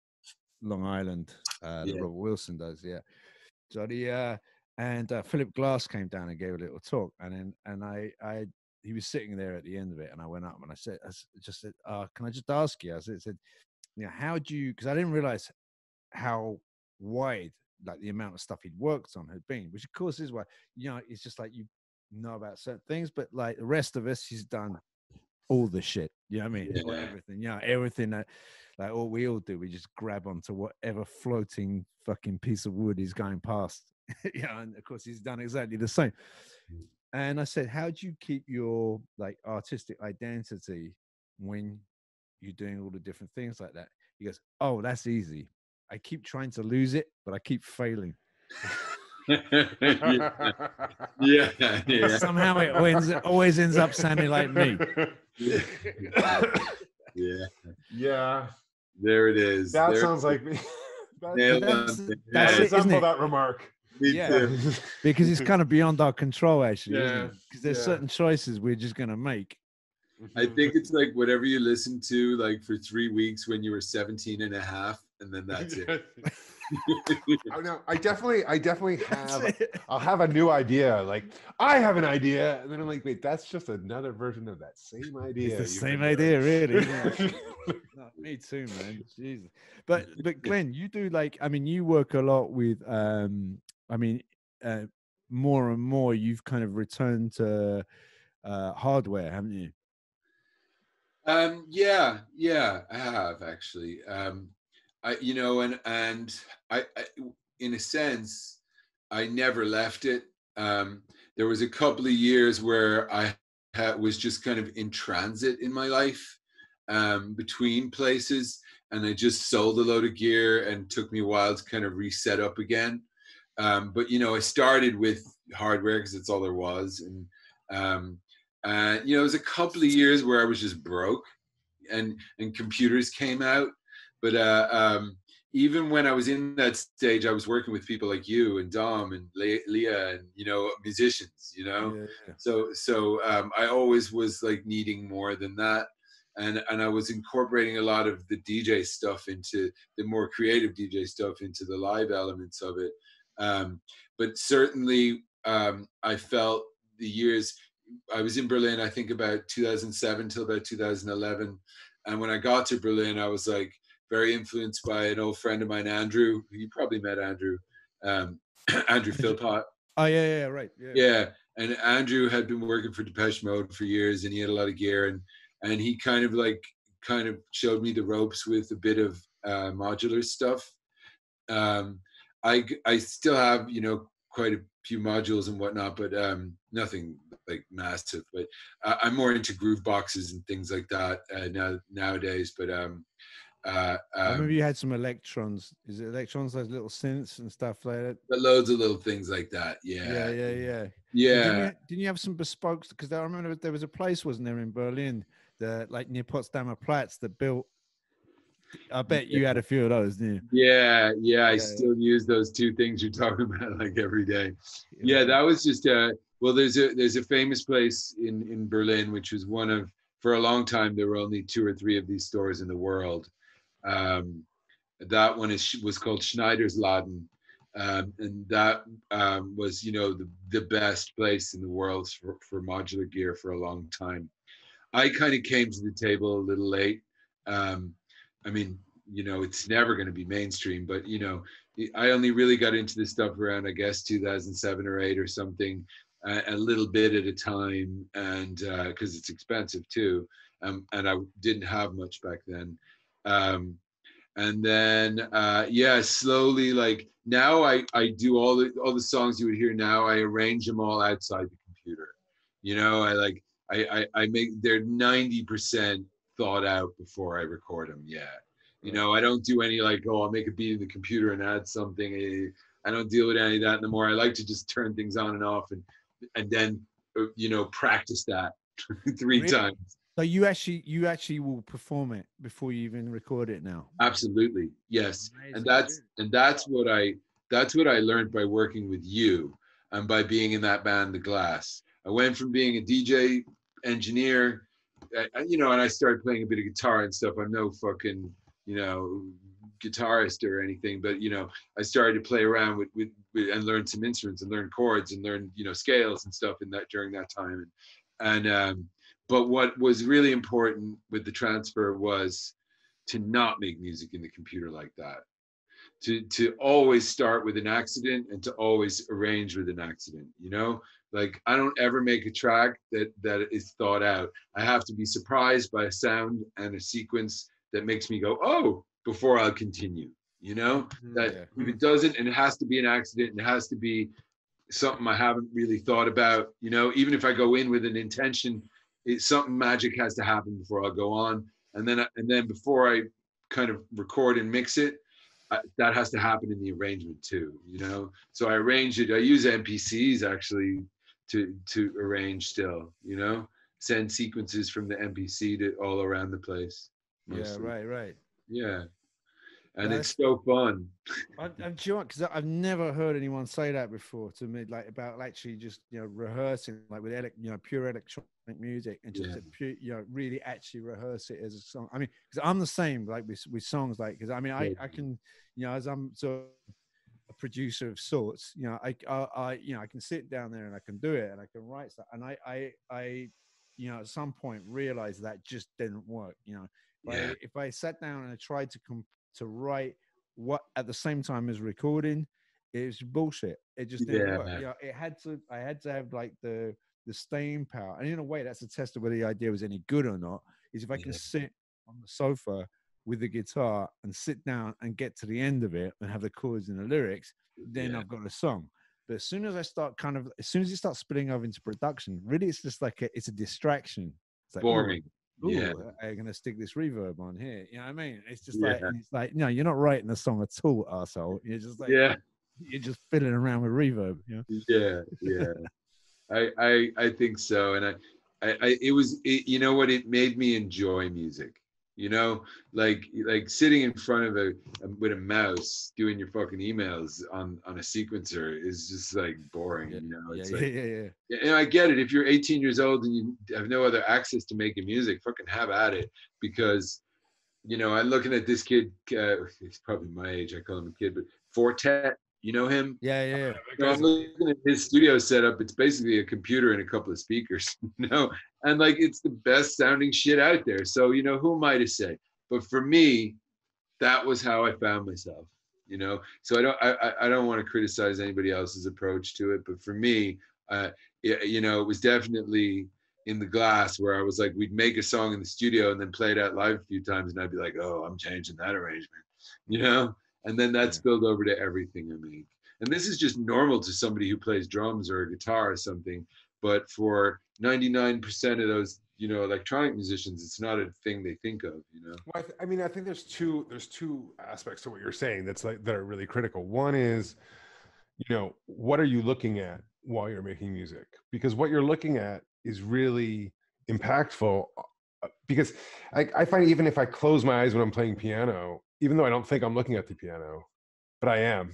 B: Long Island that Robert Wilson does. Yeah. So Philip Glass came down and gave a little talk, and he was sitting there at the end of it, and I went up and I said, can I just ask you? I said, you know, how do you? Because I didn't realize how wide like the amount of stuff he'd worked on had been, which of course is why, you know, it's just like you know about certain things, but like the rest of us, he's done all the shit. You know what I mean?
A: Yeah.
B: Everything. Yeah, everything that like all we all do, we just grab onto whatever floating fucking piece of wood is going past. Yeah, and of course he's done exactly the same. And I said, how do you keep your like artistic identity when you're doing all the different things like that? He goes, oh, that's easy. I keep trying to lose it, but I keep failing.
A: Yeah.
B: Somehow it always ends up sounding like me.
C: Yeah.
A: There it is.
C: That sounds like me.
B: That's it, isn't it?
C: That remark.
A: Yeah,
B: because it's kind of beyond our control, actually.
C: Yeah,
B: because there's certain choices we're just gonna make.
A: I think it's like whatever you listened to like for 3 weeks when you were 17 and a half, and then that's it.
C: No, I definitely have. I'll have a new idea. Like I have an idea, and then I'm like, wait, that's just another version of that same idea.
B: It's the same idea, really. No, me too, man. Jesus. But Glenn, you do like. I mean, you work a lot with. I mean, more and more, you've kind of returned to hardware, haven't you?
A: Yeah, I have actually. I, you know, and I, in a sense, I never left it. There was a couple of years where I was just kind of in transit in my life, between places, and I just sold a load of gear, and it took me a while to kind of reset up again. But you know, I started with hardware because it's all there was, and you know, it was a couple of years where I was just broke, and computers came out. But even when I was in that stage, I was working with people like you and Dom and Leah, and you know, musicians. You know,
B: Yeah.
A: so I always was like needing more than that, and I was incorporating a lot of the DJ stuff into the more creative DJ stuff into the live elements of it. But certainly, I felt the years. I was in Berlin, I think about 2007 till about 2011. And when I got to Berlin, I was like very influenced by an old friend of mine, Andrew. You probably met Andrew, Andrew Philpott.
B: Oh yeah, right.
A: Yeah. And Andrew had been working for Depeche Mode for years, and he had a lot of gear, and he kind of showed me the ropes with a bit of modular stuff. I still have, you know, quite a few modules and whatnot, but nothing like massive. But I'm more into groove boxes and things like that nowadays. But
B: I remember you had some electrons. Is it electrons, those little synths and stuff like that?
A: but loads of little things like that.
B: Yeah.
A: Yeah.
B: Didn't you have some bespokes? Because I remember there was a place, wasn't there, in Berlin, like near Potsdamer Platz, that built. I bet you had a few of those, didn't you?
A: Yeah. I still use those two things you're talking about like every day. Yeah, that was just well, there's a famous place in Berlin, which was one of, for a long time there were only 2 or 3 of these stores in the world. That one was called Schneider's Laden, and that was, you know, the best place in the world for modular gear for a long time. I kind of came to the table a little late. I mean, you know, it's never going to be mainstream, but you know, I only really got into this stuff around, I guess, 2007 or 8 or something, a little bit at a time, and because it's expensive too, and I didn't have much back then. And then yeah, slowly, like now I do all the songs you would hear now, I arrange them all outside the computer. You know, I make, they're 90% thought out before I record them. Yeah. You know, I don't do any like, oh, I'll make a beat in the computer and add something. I don't deal with any of that anymore. I like to just turn things on and off, and then you know, practice that 3 times.
B: So you actually will perform it before you even record it now?
A: Absolutely, yes.
B: Amazing.
A: And that's what I learned by working with you, and by being in that band, The Glass. I went from being a DJ engineer, you know, and I started playing a bit of guitar and stuff. I'm no fucking, you know, guitarist or anything, but you know, I started to play around with and learn some instruments and learn chords and learn, you know, scales and stuff in that during that time. And but what was really important with the transfer was to not make music in the computer like that. To always start with an accident, and to always arrange with an accident, you know? Like I don't ever make a track that is thought out. I have to be surprised by a sound and a sequence that makes me go, oh, before I'll continue, you know? That if it doesn't, and it has to be an accident, and it has to be something I haven't really thought about, you know, even if I go in with an intention, something magic has to happen before I'll go on. And then before I kind of record and mix it, that has to happen in the arrangement too, you know? So I arrange it. I use MPCs actually to arrange still, you know? Send sequences from the MPC to all around the place. Mostly.
B: Yeah, right.
A: Yeah. and it's so fun.
B: Because I've never heard anyone say that before to me, like about actually just rehearsing like with pure electronic music and just to pure, really actually rehearse it as a song. I mean, because I'm the same like with songs, like because I mean I can as I'm sort of a producer of sorts, I can sit down there and I can do it and I can write stuff, and I at some point realized that just didn't work. If I sat down and I tried to write what at the same time as recording, it was bullshit. It just didn't work. I had to have like the staying power, and in a way that's a test of whether the idea was any good or not, is if I can sit on the sofa with the guitar and sit down and get to the end of it and have the chords and the lyrics, then I've got a song. But as soon as it starts splitting over into production, really it's just like it's a distraction. It's like
A: boring.
B: I'm gonna stick this reverb on here. You know what I mean? It's just like no, you're not writing the song at all, arsehole. You're just like you're just fiddling around with reverb.
A: I think so, and it made me enjoy music. Like sitting in front of with a mouse doing your fucking emails on a sequencer is just like boring. I get it. If you're 18 years old and you have no other access to making music, fucking have at it. Because I'm looking at this kid. He's probably my age. I call him a kid, but Fortet. You know him?
B: Yeah.
A: I'm looking at his studio setup. It's basically a computer and a couple of speakers, and like it's the best sounding shit out there. So, who am I to say? But for me, that was how I found myself, So I don't want to criticize anybody else's approach to it, but for me, it was definitely in the glass where I was like, we'd make a song in the studio and then play it out live a few times, and I'd be like, oh, I'm changing that arrangement, And then that spilled over to everything I make. And this is just normal to somebody who plays drums or a guitar or something. But for 99% of those, electronic musicians, it's not a thing they think of,
C: Well, I think there's two aspects to what you're saying that are really critical. One is, what are you looking at while you're making music? Because what you're looking at is really impactful. Because I find even if I close my eyes when I'm playing piano, even though I don't think I'm looking at the piano, but I am,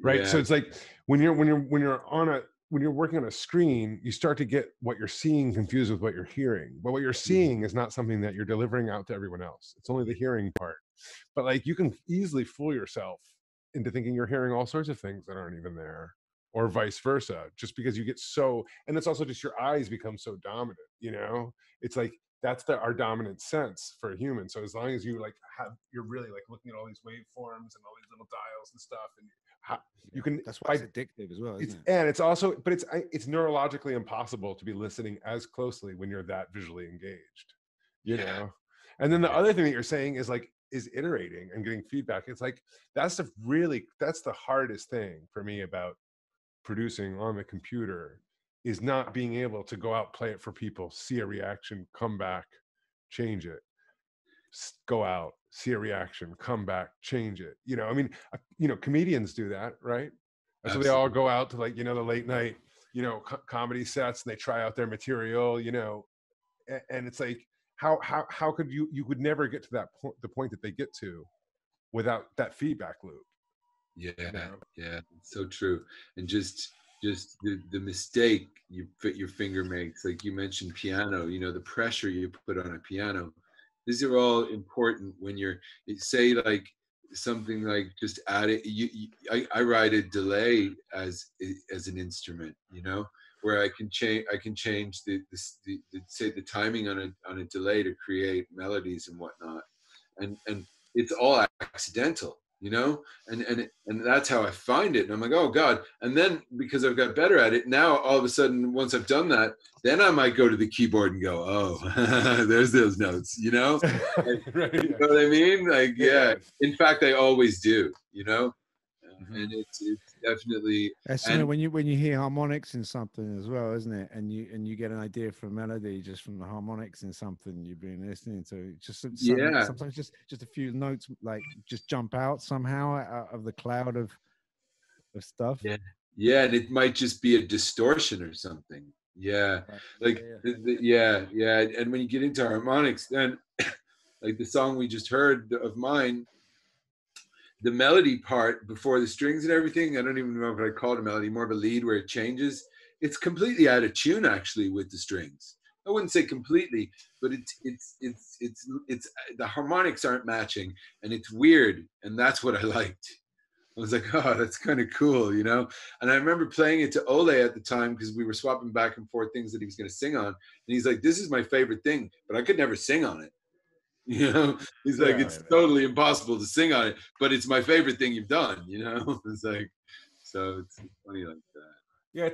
C: right? So it's like when you're working on a screen, you start to get what you're seeing confused with what you're hearing. But what you're seeing is not something that you're delivering out to everyone else. It's only the hearing part. But like you can easily fool yourself into thinking you're hearing all sorts of things that aren't even there, or vice versa, just because you get so, and it's also just your eyes become so dominant, It's like that's our dominant sense for a human. So as long as you you're really like looking at all these waveforms and all these little dials and stuff, and you can.
B: That's why it's addictive as well, isn't it?
C: And it's also, but it's neurologically impossible to be listening as closely when you're that visually engaged, And then the other thing that you're saying is iterating and getting feedback. It's like that's the hardest thing for me about producing on the computer, is not being able to go out, play it for people, see a reaction, come back, change it, go out, see a reaction, come back, change it. Comedians do that, right? So they all go out to the late night, comedy sets, and they try out their material, and it's like, how could you would never get to that point, the point that they get to, without that feedback loop.
A: Yeah, so true. And just the mistake your finger makes, like you mentioned piano, the pressure you put on a piano, these are all important when you're, say like something like just add it. I write a delay as an instrument, where I can change the say the timing on a delay to create melodies and whatnot, and it's all accidental, and that's how I find it. And I'm like, oh God. And then because I've got better at it now, all of a sudden, once I've done that, then I might go to the keyboard and go, oh, there's those notes,
C: Right,
A: you know what I mean? Like, in fact, I always do, and it's definitely.
B: That's something when you hear harmonics in something as well, isn't it? And you get an idea for a melody just from the harmonics in something you've been listening to. Sometimes just a few notes like just jump out somehow out of the cloud of stuff.
A: Yeah, and it might just be a distortion or something. Yeah, like and when you get into harmonics, then like the song we just heard of mine, the melody part before the strings and everything, I don't even know if I call it a melody, more of a lead where it changes. It's completely out of tune actually with the strings. I wouldn't say completely, but it's the harmonics aren't matching, and it's weird, and that's what I liked. I was like, oh, that's kind of cool, you know? And I remember playing it to Ole at the time because we were swapping back and forth things that he was going to sing on. And he's like, this is my favorite thing, but I could never sing on it. You know, he's like, it's totally impossible to sing on it, but it's my favorite thing you've done, you know? It's like, so it's funny like that.
C: Yeah,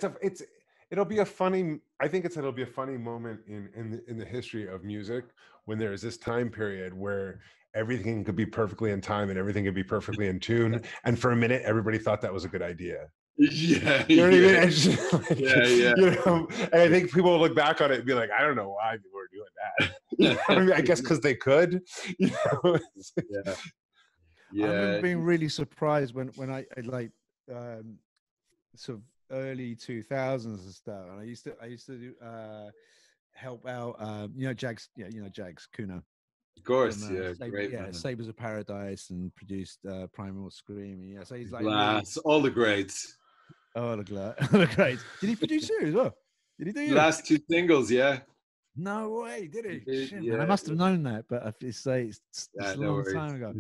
C: it'll be a funny, I think it'll be a funny moment in the history of music when there is this time period where everything could be perfectly in time and everything could be perfectly in tune. And for a minute, everybody thought that was a good idea.
A: Yeah,
C: you know what I mean?
A: Like, yeah.
C: You know, and I think people will look back on it and be like, I don't know why people were doing that. You know what I mean? I guess because they could. You know?
B: I remember being really surprised when I like sort of early 2000s and stuff, and I used to do, help out, you know, Jags, yeah, you know, Jags Kuno.
A: Of course,
B: From,
A: great.
B: Yeah, Sabres of Paradise, and produced Primal Scream. Yeah, so he's like
A: Glass, all the greats.
B: Oh, the greats. Did he produce you as well? Did he do you?
A: Last two singles, yeah.
B: No way, did he?
A: Did,
B: Shit,
A: yeah,
B: man, I must have known that, but it's a long time ago.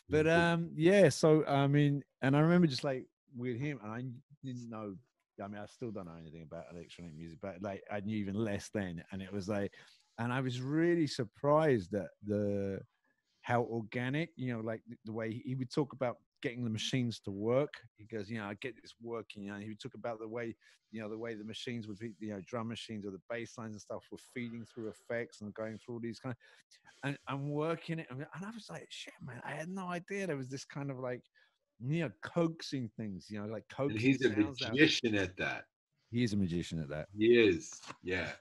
B: But yeah, so I mean, and I remember just like with him, and I didn't know. I mean, I still don't know anything about electronic music, but like I knew even less then. And it was like, and I was really surprised at how organic, you know, like the way he would talk about getting the machines to work. He goes, you know, I get this working. You know, he would talk about the way, you know, the way the machines would, you know, drum machines or the bass lines and stuff were feeding through effects and going through all these kind of, and I'm working it. And I was like, shit, man, I had no idea there was this kind of like, you know, coaxing things, you know, like coaxing.
A: And he's a magician at that.
B: He is a magician at that.
A: He is. Yeah.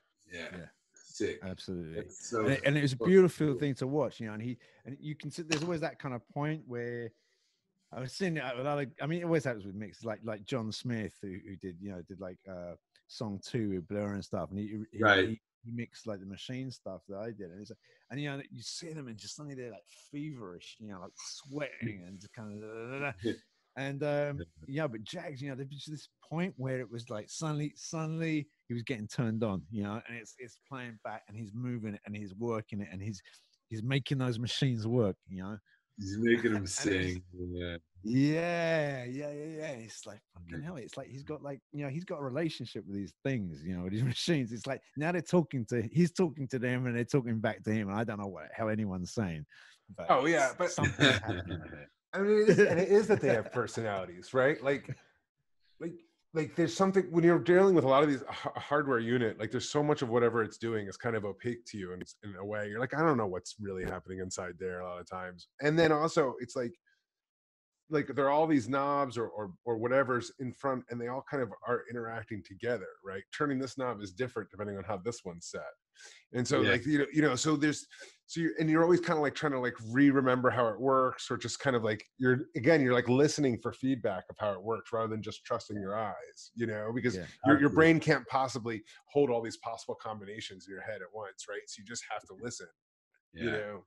A: Sick.
B: Absolutely.
A: So
B: and it was a beautiful thing to watch, you know, and you can see there's always that kind of point where I was seeing it with other, I mean, it always happens with mixes like John Smith, who did, you know, did like song 2 with Blur and stuff. And he mixed like the machine stuff that I did. And it's like, and you know, you see them and just suddenly they're like feverish, you know, like sweating and just kind of and yeah, but Jags, you know, there was this point where it was like suddenly he was getting turned on, you know, and it's playing back and he's moving it and he's working it and he's making those machines work, you know.
A: He's making them sing.
B: Yeah. It's like fucking hell. It's like he's got like, you know, he's got a relationship with these things, you know, with these machines. It's like now he's talking to them and they're talking back to him. And I don't know how anyone's saying. But
C: but
B: something's happening.
C: I mean, it is that they have personalities, right? Like there's something when you're dealing with a lot of these hardware unit, like there's so much of whatever it's doing is kind of opaque to you, and in a way you're like, I don't know what's really happening inside there a lot of times. And then also it's like there are all these knobs or whatever's in front, and they all kind of are interacting together, right? Turning this knob is different depending on how this one's set. And so like, you know, so you're always kind of like trying to like remember how it works, or just kind of like you're like listening for feedback of how it works rather than just trusting your eyes, you know, because your brain can't possibly hold all these possible combinations in your head at once, right? So you just have to listen, you know.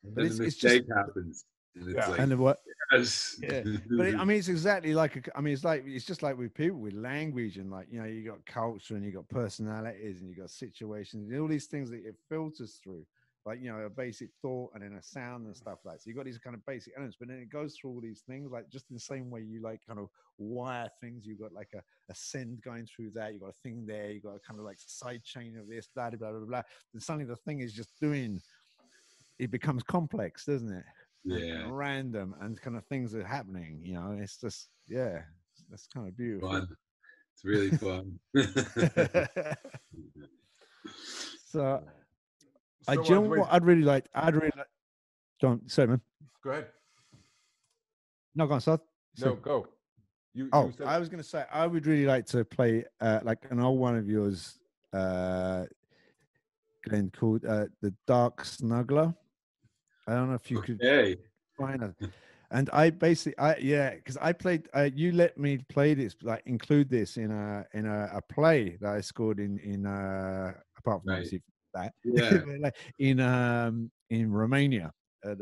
A: But it's just happens. And it's like,
B: and what?
A: Yes.
B: Yeah, but I mean, it's exactly like it's just like with people with language, and like, you know, you got culture and you got personalities and you got situations and all these things that it filters through, like, you know, a basic thought and then a sound and stuff like that. So you got these kind of basic elements, but then it goes through all these things, like just in the same way you like kind of wire things. You got like a send going through that. You got a thing there. You got a kind of like side chain of this, blah blah blah blah. And suddenly the thing is just doing. It becomes complex, doesn't it? And random and kind of things are happening, you know. It's just that's kind of beautiful.
A: Fun. It's really fun.
B: so you know what I'd really like go on, sorry man,
C: go ahead.
B: No, go on, Sarth.
C: No, go.
B: I was gonna say I would really like to play like an old one of yours, Glenn, called the D.A.R.K Snuggler. I don't know if you could find it. And I basically, because I played. You let me play this, like include this in a play that I scored in apart from obviously that, like in Romania at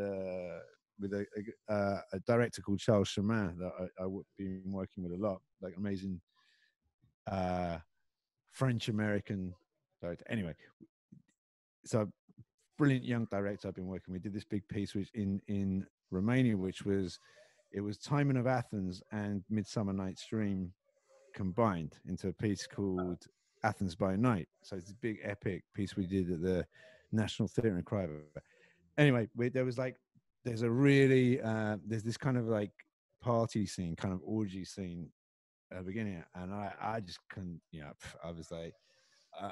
B: with a director called Charles Chemin that I've been working with a lot, like amazing French American director. Anyway, so brilliant young director I've been working with. Did this big piece which in Romania, which was Timon of Athens and Midsummer Night's Dream combined into a piece called Athens by Night. So it's this big epic piece we did at the National Theatre in Craiova. Anyway, there's this kind of like party scene, kind of orgy scene at the beginning, and I just couldn't, I was like,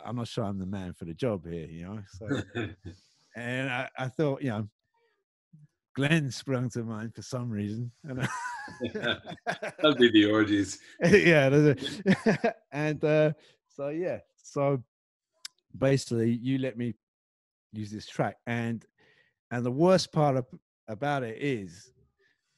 B: I'm not sure I'm the man for the job here, so and I thought, Glenn sprung to mind for some reason. And
A: that'll be the orgies.
B: Yeah. And so basically you let me use this track, and the worst part about it is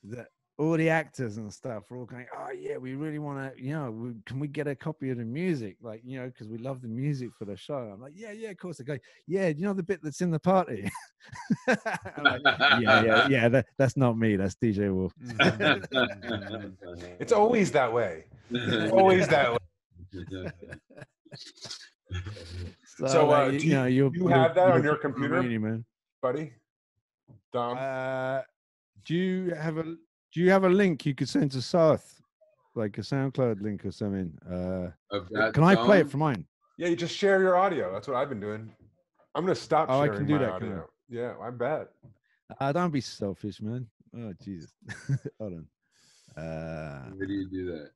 B: that all the actors and stuff are all going, oh yeah, we really want to, can we get a copy of the music? Like, because we love the music for the show. I'm like, yeah, of course. They go, yeah, the bit that's in the party? I'm like, yeah, that's not me. That's DJ Wolf.
C: It's always that way. Always that way. So do you have that on your computer,
B: man,
C: buddy? Dom?
B: Do you have a link you could send to Sarth, like a SoundCloud link or something? Can I play it for mine?
C: Yeah, you just share your audio. That's what I've been doing. I'm gonna stop sharing
B: I can do
C: my
B: that,
C: audio. Yeah, I bet.
B: Don't be selfish, man. Oh Jesus. Hold on.
A: Where do you do that?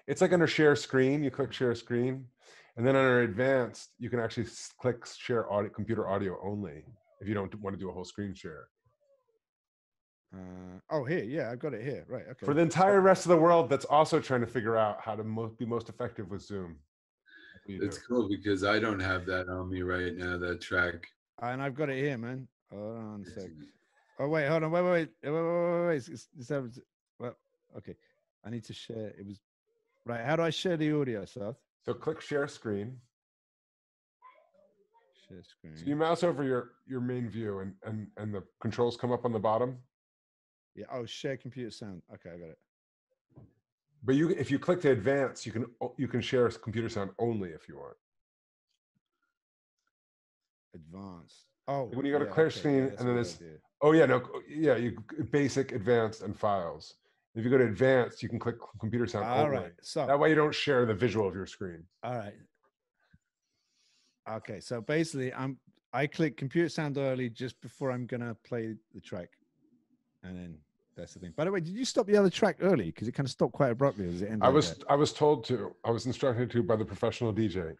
C: It's like under share screen. You click share screen, and then under advanced, you can actually click share audio, computer audio only, if you don't want to do a whole screen share.
B: Here, yeah, I've got it here. Right, okay.
C: For the entire rest of the world that's also trying to figure out how to be most effective with Zoom.
A: It's cool because I don't have that on me right now, that track.
B: And I've got it here, man. Hold on a sec. Oh, wait, hold on. Wait. Well, okay. I need to share. It was right. How do I share the audio, Sarth?
C: So click share screen.
B: Share screen.
C: So you mouse over your main view and the controls come up on the bottom.
B: Yeah. Oh, share computer sound. Okay, I got it.
C: But if you click to advance, you can share computer sound only if you want.
B: Advanced. Oh,
C: when you go to clear screen, and then there's you basic, advanced, and files. If you go to advanced, you can click computer sound only.
B: Right. So
C: that way you don't share the visual of your screen.
B: All right. Okay. So basically, I click computer sound early just before I'm gonna play the track, and then that's the thing. By the way, did you stop the other track early? Because it kind of stopped quite abruptly as it ended.
C: I was told to. I was instructed to by the professional DJ.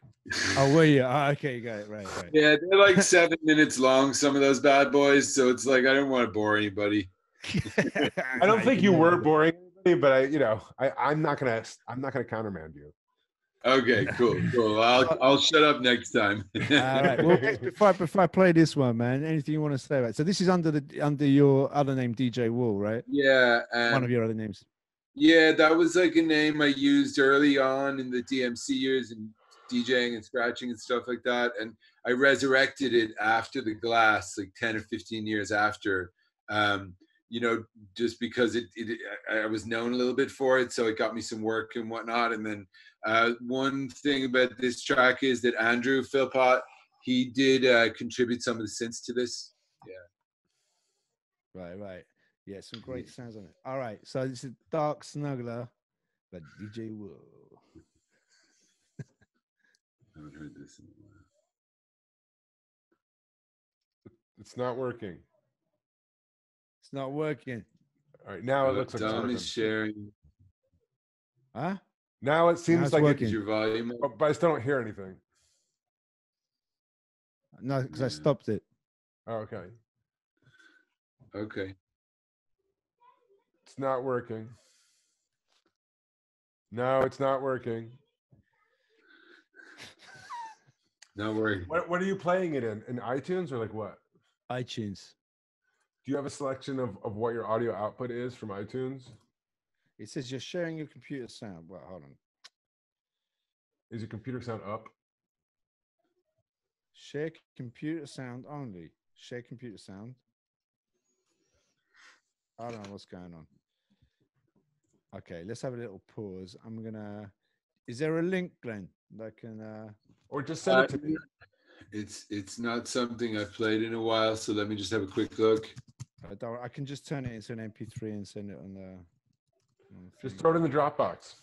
B: Oh, were you? Oh, okay, you got it. Right.
A: Yeah, they're like 7 minutes long, some of those bad boys. So it's like, I don't want to bore anybody.
C: I don't think you were boring anybody, but I'm not gonna countermand you.
A: Okay, cool. I'll shut up next time.
B: All right. Well, before I play this one, man, anything you want to say about it? So this is under your other name, DJ Wool, right?
A: Yeah.
B: One of your other names.
A: Yeah, that was like a name I used early on in the DMC years and DJing and scratching and stuff like that. And I resurrected it after the Glass, like 10 or 15 years after, just because I was known a little bit for it. So it got me some work and whatnot. And then one thing about this track is that Andrew Philpott, he did contribute some of the synths to this. Yeah.
B: Right. Yeah, some great sounds on it. All right. So this is Dark Snuggler by DJ Wool.
A: I haven't heard this in a while.
C: It's not working.
B: It's not working.
C: All right, now it looks like
A: Dom is sharing.
B: Huh?
C: Now it seems like
A: it's your volume.
C: But I still don't hear anything.
B: No, because I stopped it.
C: Oh, okay.
A: Okay.
C: It's not working. No, it's not working.
A: Not working.
C: What are you playing it in? In iTunes or like what?
B: iTunes.
C: Do you have a selection of what your audio output is from iTunes?
B: It says you're sharing your computer sound. Well, hold on.
C: Is your computer sound up?
B: Share computer sound only. Share computer sound. I don't know what's going on. Okay, let's have a little pause. I'm gonna. Is there a link, Glenn, that can?
C: Or just send it to me.
A: It's not something I've played in a while, so let me just have a quick look.
B: I can just turn it into an MP3 and send it on the.
C: Just throw it in the Dropbox.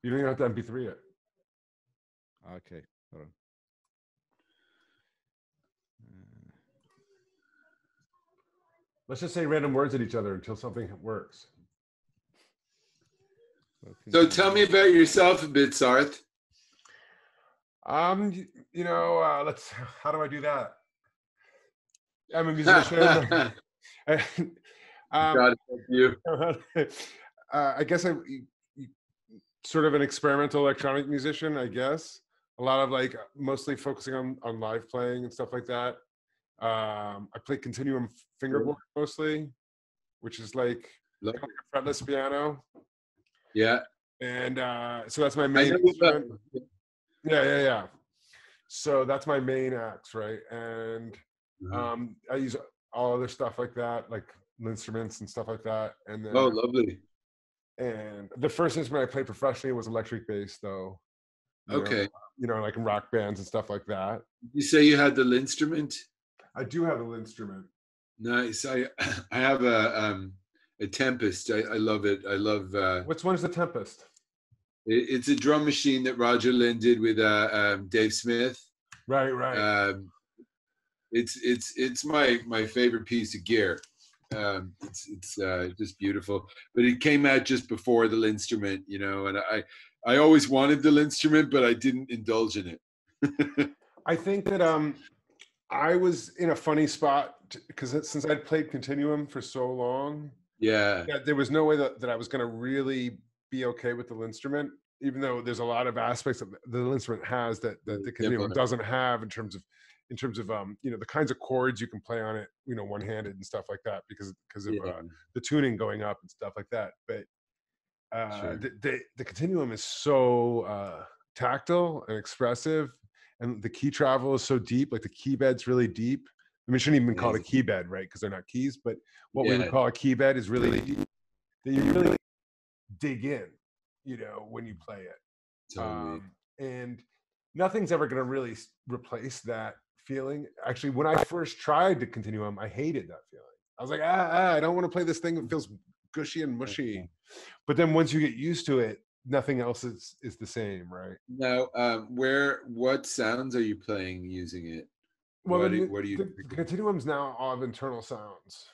C: You don't even have to MP3 it.
B: Okay, hold on.
C: Let's just say random words at each other until something works.
A: So tell me about yourself a bit, Sarth.
C: You know, how do I do that? I'm a musician.
A: God help you.
C: I guess I'm sort of an experimental electronic musician, I guess. A lot of like mostly focusing on live playing and stuff like that. I play continuum fingerboard mostly, which is like kind of like a fretless piano.
A: Yeah.
C: And so that's my main instrument. Yeah. So that's my main axe, right? And I use all other stuff like that, like instruments and stuff like that. And then,
A: oh, lovely.
C: And the first instrument I played professionally was electric bass, though.
A: Okay.
C: You know, like in rock bands and stuff like that.
A: You say you had the instrument?
C: I do have an instrument.
A: Nice. I have a Tempest. I love it. I love.
C: Which one's the Tempest?
A: It's a drum machine that Roger Lynn did with Dave Smith.
C: Right.
A: It's my favorite piece of gear. It's just beautiful. But it came out just before the instrument, you know, and I always wanted the instrument, but I didn't indulge in it.
C: I think that I was in a funny spot because since I'd played continuum for so long,
A: yeah,
C: there was no way that I was going to really be okay with the instrument, even though there's a lot of aspects that the instrument has that the continuum doesn't have in terms of you know, the kinds of chords you can play on it, you know, one-handed and stuff like that because of the tuning going up and stuff like that. But the continuum is so tactile and expressive, and the key travel is so deep. Like the key bed's really deep. I mean, it shouldn't even be called a key bed, right? Because they're not keys. But what we would call a key bed is really deep. That you really dig in, you know, when you play it.
A: Totally.
C: And nothing's ever going to really replace that feeling. Actually, when I first tried to continuum, I hated that feeling. I was like, I don't want to play this thing that feels gushy and mushy. But then once you get used to it, nothing else is the same, right?
A: Now, what sounds are you playing using it?
C: Well, what do you? The continuums now all have internal sounds.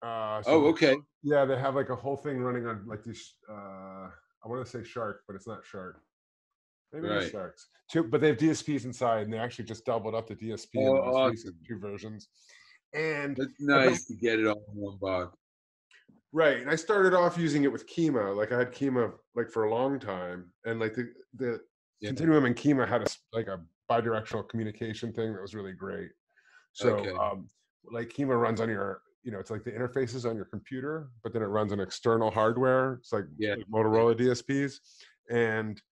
A: So okay.
C: Yeah, they have like a whole thing running on like these. I want to say Shark, but it's not Shark. Maybe it's Sharks. But they have DSPs inside, and they actually just doubled up the DSP in the most recent 2 versions. And
A: it's nice to get it all in one box.
C: Right, and I started off using it with Kima. Like I had Kima like for a long time, and like the Continuum and Kima had a bidirectional communication thing that was really great. So like Kima runs on your, you know, it's like the interfaces on your computer, but then it runs on external hardware. It's like Motorola DSPs, and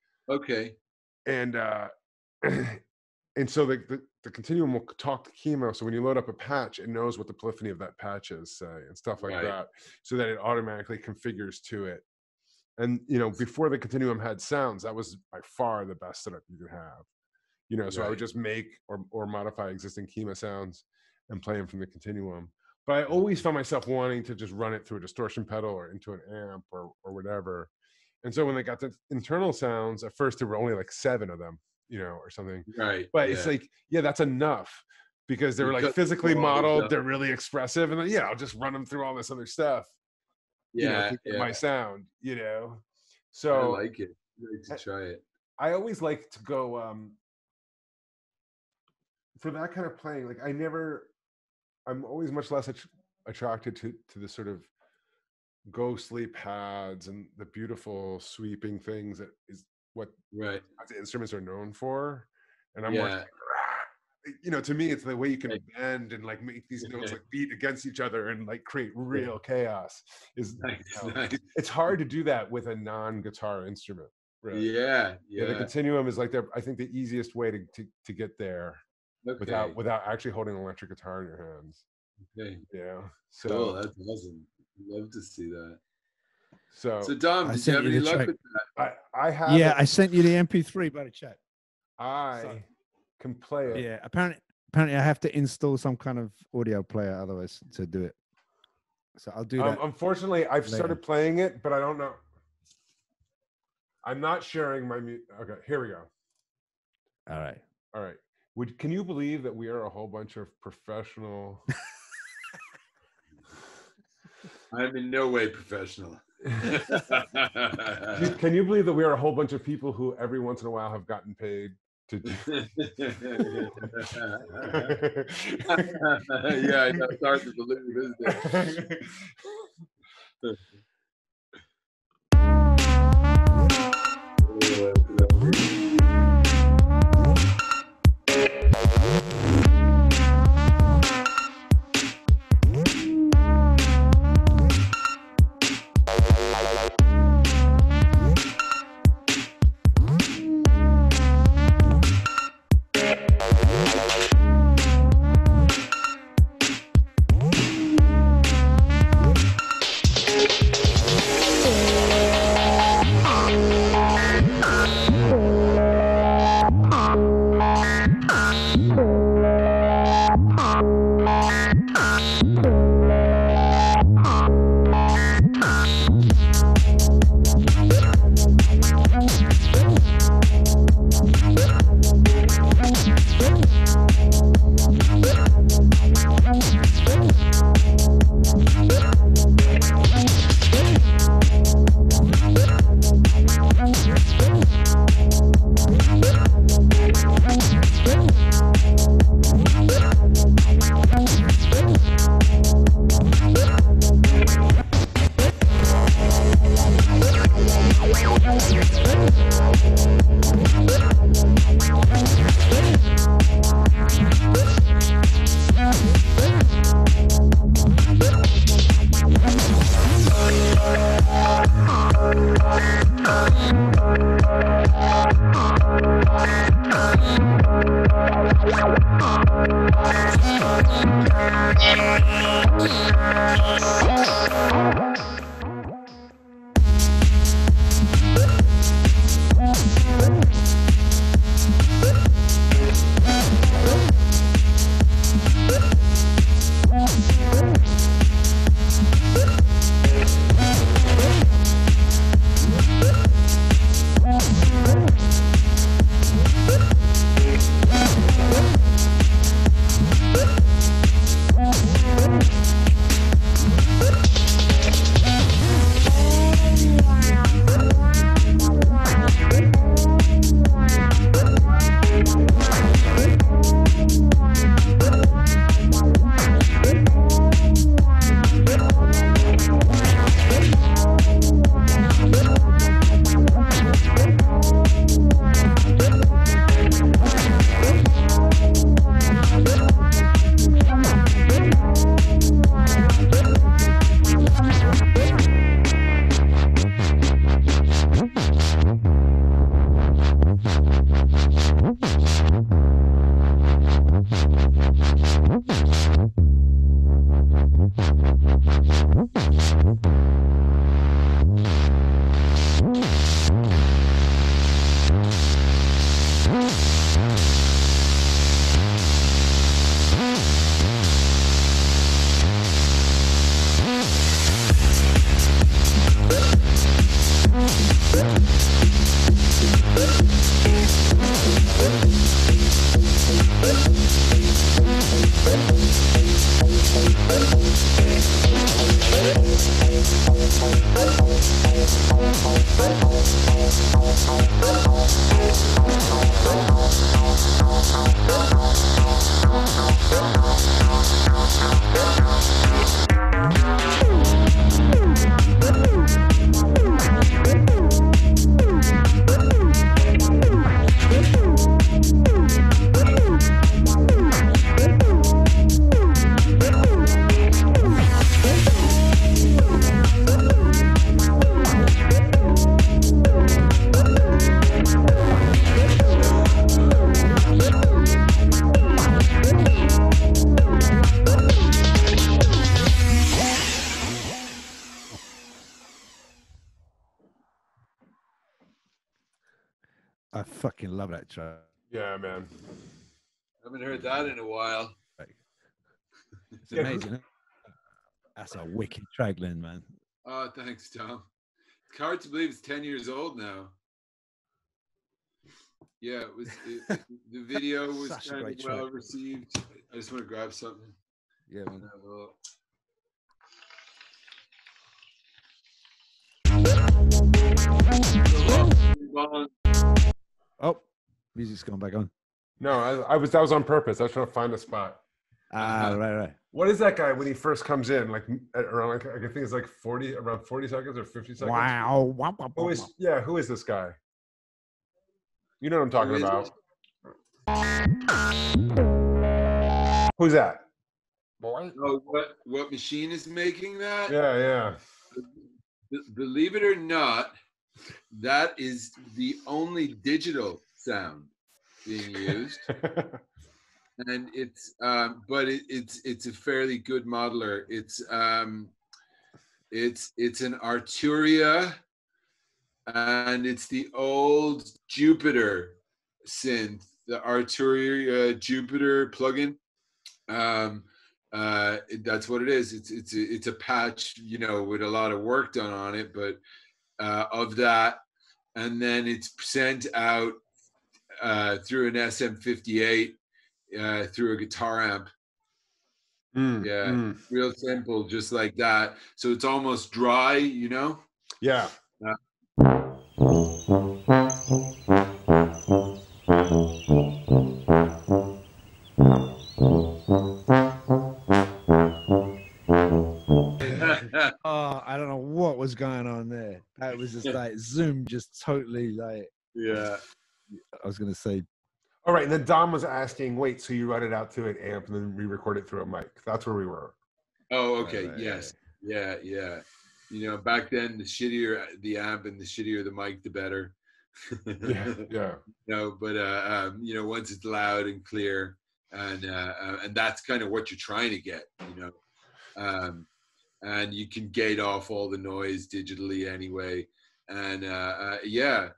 C: and so the Continuum will talk to Kima. So when you load up a patch, it knows what the polyphony of that patch is, say, and stuff like that, so that it automatically configures to it. And, you know, before the Continuum had sounds, that was by far the best setup you could have. You know, so I would just make or modify existing Kima sounds and play them from the Continuum. But I always found myself wanting to just run it through a distortion pedal or into an amp or whatever. And so when they got the internal sounds, at first there were only like 7 of them, you know, or something.
A: Right.
C: But it's like, that's enough because they were like physically modeled. They're really expressive. And then, I'll just run them through all this other stuff. You know, to get my sound, you know. So
A: I like it. I'd like to try it.
C: I always like to go for that kind of playing. Like I'm always much less attracted to the sort of ghostly pads and the beautiful sweeping things that is what the instruments are known for. And I'm more, you know, to me, it's the way you can bend and like make these notes like beat against each other and like create real chaos. Is it's hard to do that with a non-guitar instrument. Really. Yeah. The Continuum is like I think the easiest way to get there without actually holding an electric guitar in your hands.
A: Okay.
C: Yeah. So
A: cool. That's awesome. love to see that.
C: So
A: Dom, did you have any luck with that?
C: I have.
B: Yeah, I sent you the MP3 by the chat.
C: I can play it.
B: Yeah, apparently I have to install some kind of audio player otherwise to do it. So I'll do that.
C: Unfortunately, I've
B: later.
C: started playing it, but I don't know. I'm not sharing my music. Okay, here we go.
B: All right.
C: Can you believe that we are a whole bunch of professional?
A: I'm in no way professional.
C: Can you believe that we are a whole bunch of people who every once in a while have gotten paid to do?
A: Yeah, I know. It's hard to believe, isn't it?
B: fucking love that track.
C: Yeah, man.
A: I haven't heard that in a while.
B: It's amazing. That's a wicked track, Glenn, man.
A: Oh, thanks, Tom. It's hard to believe it's 10 years old now. Yeah, it was. The video was kind of well received. I just want to grab something.
B: Yeah, man. Oh, music's going back on.
C: No, that was on purpose. I was trying to find a spot.
B: Right.
C: What is that guy when he first comes in? Like around, like, I think it's like 40 seconds or 50 seconds.
B: Wow.
C: Who is this guy? You know what I'm talking about. Who's that? Boy.
A: Oh, what machine is making that?
C: Yeah.
A: Believe it or not, that is the only digital sound being used. And it's but it's a fairly good modeler. It's an Arturia, and it's the old Jupiter synth, the Arturia Jupiter plugin. That's what it is. It's a patch, you know, with a lot of work done on it, but of that, and then it's sent out through an SM58. Through a guitar amp. Real simple, just like that. So it's almost dry, you know?
C: Yeah.
B: Oh, I don't know what was going on there. That was just like Zoom, just totally like.
A: Yeah.
B: I was gonna say.
C: All right, and then Dom was asking, wait, so you run it out to an amp and then re-record it through a mic? That's where we were.
A: Oh, okay. Yes. Yeah. You know, back then, the shittier the amp and the shittier the mic, the better.
C: Yeah.
A: No, but you know, once it's loud and clear, and that's kind of what you're trying to get, you know, and you can gate off all the noise digitally anyway, and yeah.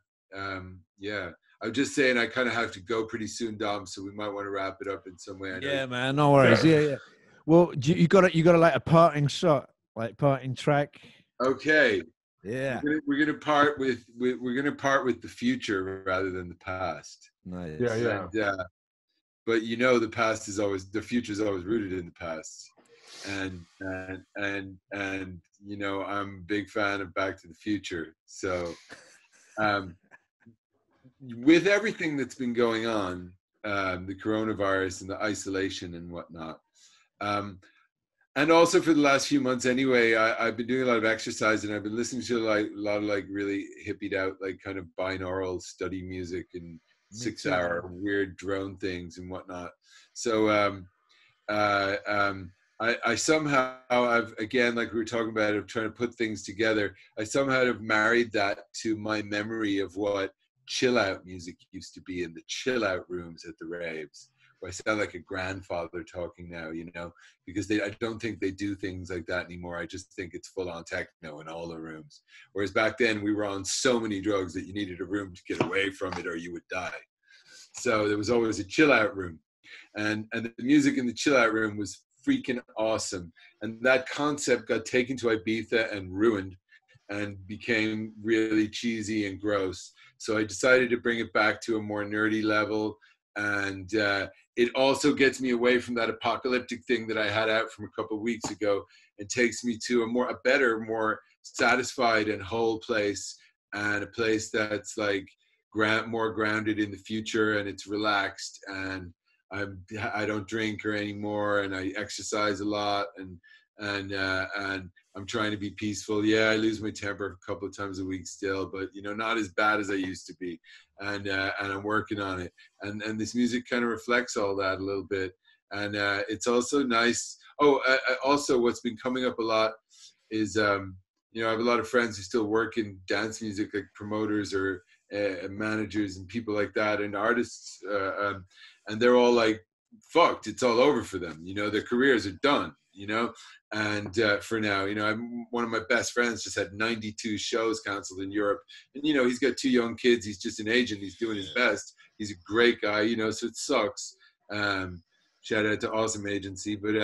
A: I was just saying I kind of have to go pretty soon, Dom, so we might want to wrap it up in some way.
B: Yeah, man, no worries. Yeah. Well, you got to like a parting shot, like parting track.
A: Okay.
B: Yeah.
A: We're gonna part with the future rather than the past.
B: Nice.
C: Yeah.
A: And, but you know, the future is always rooted in the past, and you know, I'm a big fan of Back to the Future, so. With everything that's been going on, the coronavirus and the isolation and whatnot, and also for the last few months anyway, I've been doing a lot of exercise, and I've been listening to a lot of like really hippied out, like kind of binaural study music and 6-hour weird drone things and whatnot. So I somehow, again, like we were talking about, of trying to put things together, I somehow have married that to my memory of what chill out music used to be in the chill out rooms at the raves, where I sound like a grandfather talking now, you know, because I don't think they do things like that anymore. I just think it's full on techno in all the rooms. Whereas back then we were on so many drugs that you needed a room to get away from it or you would die. So there was always a chill out room, and the music in the chill out room was freaking awesome. And that concept got taken to Ibiza and ruined and became really cheesy and gross. So I decided to bring it back to a more nerdy level. And it also gets me away from that apocalyptic thing that I had out from a couple of weeks ago and takes me to a better, more satisfied and whole place, and a place that's like more grounded in the future, and it's relaxed, and I don't drink anymore, and I exercise a lot, and I'm trying to be peaceful. Yeah, I lose my temper a couple of times a week still, but you know, not as bad as I used to be, and I'm working on it. And this music kind of reflects all that a little bit, and it's also nice. Also, what's been coming up a lot is you know, I have a lot of friends who still work in dance music, like promoters or managers and people like that, and artists, and they're all like, fucked, it's all over for them, you know, their careers are done, you know, and for now, you know, one of my best friends just had 92 shows canceled in Europe, and you know, he's got 2 young kids, he's just an agent, he's doing his best, he's a great guy, you know, so it sucks. Shout out to Awesome Agency. But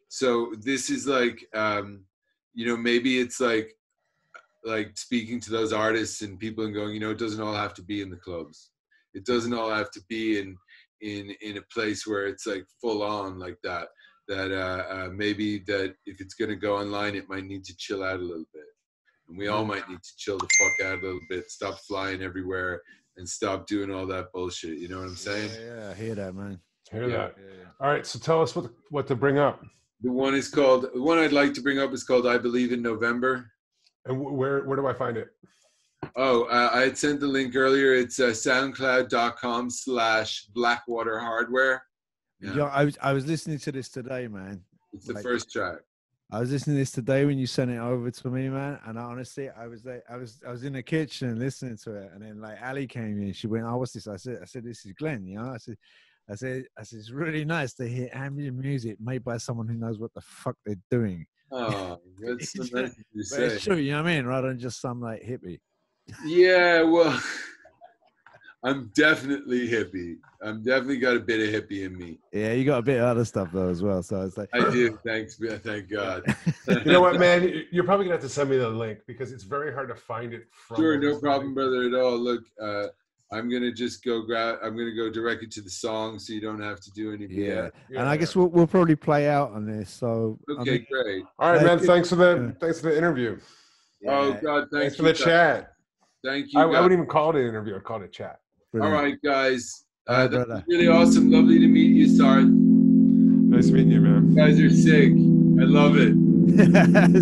A: so this is like, you know, maybe it's like speaking to those artists and people and going, you know, it doesn't all have to be in the clubs. It doesn't all have to be in a place where it's like full on like that. That maybe that if it's going to go online, it might need to chill out a little bit. And we all might need to chill the fuck out a little bit, stop flying everywhere and stop doing all that bullshit. You know what I'm saying?
B: Yeah, I hear that, man.
C: Hear that. Yeah. All right, so tell us what to bring up.
A: The one I'd like to bring up is called I Believe in November.
C: And where do I find it?
A: Oh, I had sent the link earlier. It's soundcloud.com/Blackwater Hardware.
B: Yeah, I was listening to this today, man.
A: It's the first track.
B: I was listening to this today when you sent it over to me, man. And honestly, I was in the kitchen listening to it, and then like Ali came in. She went, "Oh, what's this?" I said, "This is Glenn." You know, I said, it's really nice to hear ambient music made by someone who knows what the fuck they're doing.
A: Oh, that's so nice to say.
B: It's true, you know what I mean? Rather than just some like hippie.
A: Yeah, well, I'm definitely hippie. I'm definitely got a bit of hippie in me.
B: Yeah, you got a bit of other stuff though as well. So it's like
A: I do. Thanks, thank God.
C: You know what, man? You're probably gonna have to send me the link because it's very hard to find it.
A: Sure, no problem, brother, at all. Look, I'm gonna just I'm gonna go directly to the song, so you don't have to do any.
B: Yeah. And I guess we'll probably play out on this. So
A: okay, great.
C: All right, man. Thanks for the interview.
A: Yeah. Oh God,
C: thanks for the chat.
A: Thank you.
C: I wouldn't even call it an interview. I'd call it a chat.
A: All right, guys. That's really awesome. Lovely to meet you, Sarth.
C: Nice meeting you, man.
A: You guys are sick. I love it.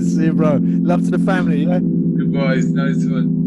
B: See you, bro. Love to the family, yeah?
A: Good boys. Nice one.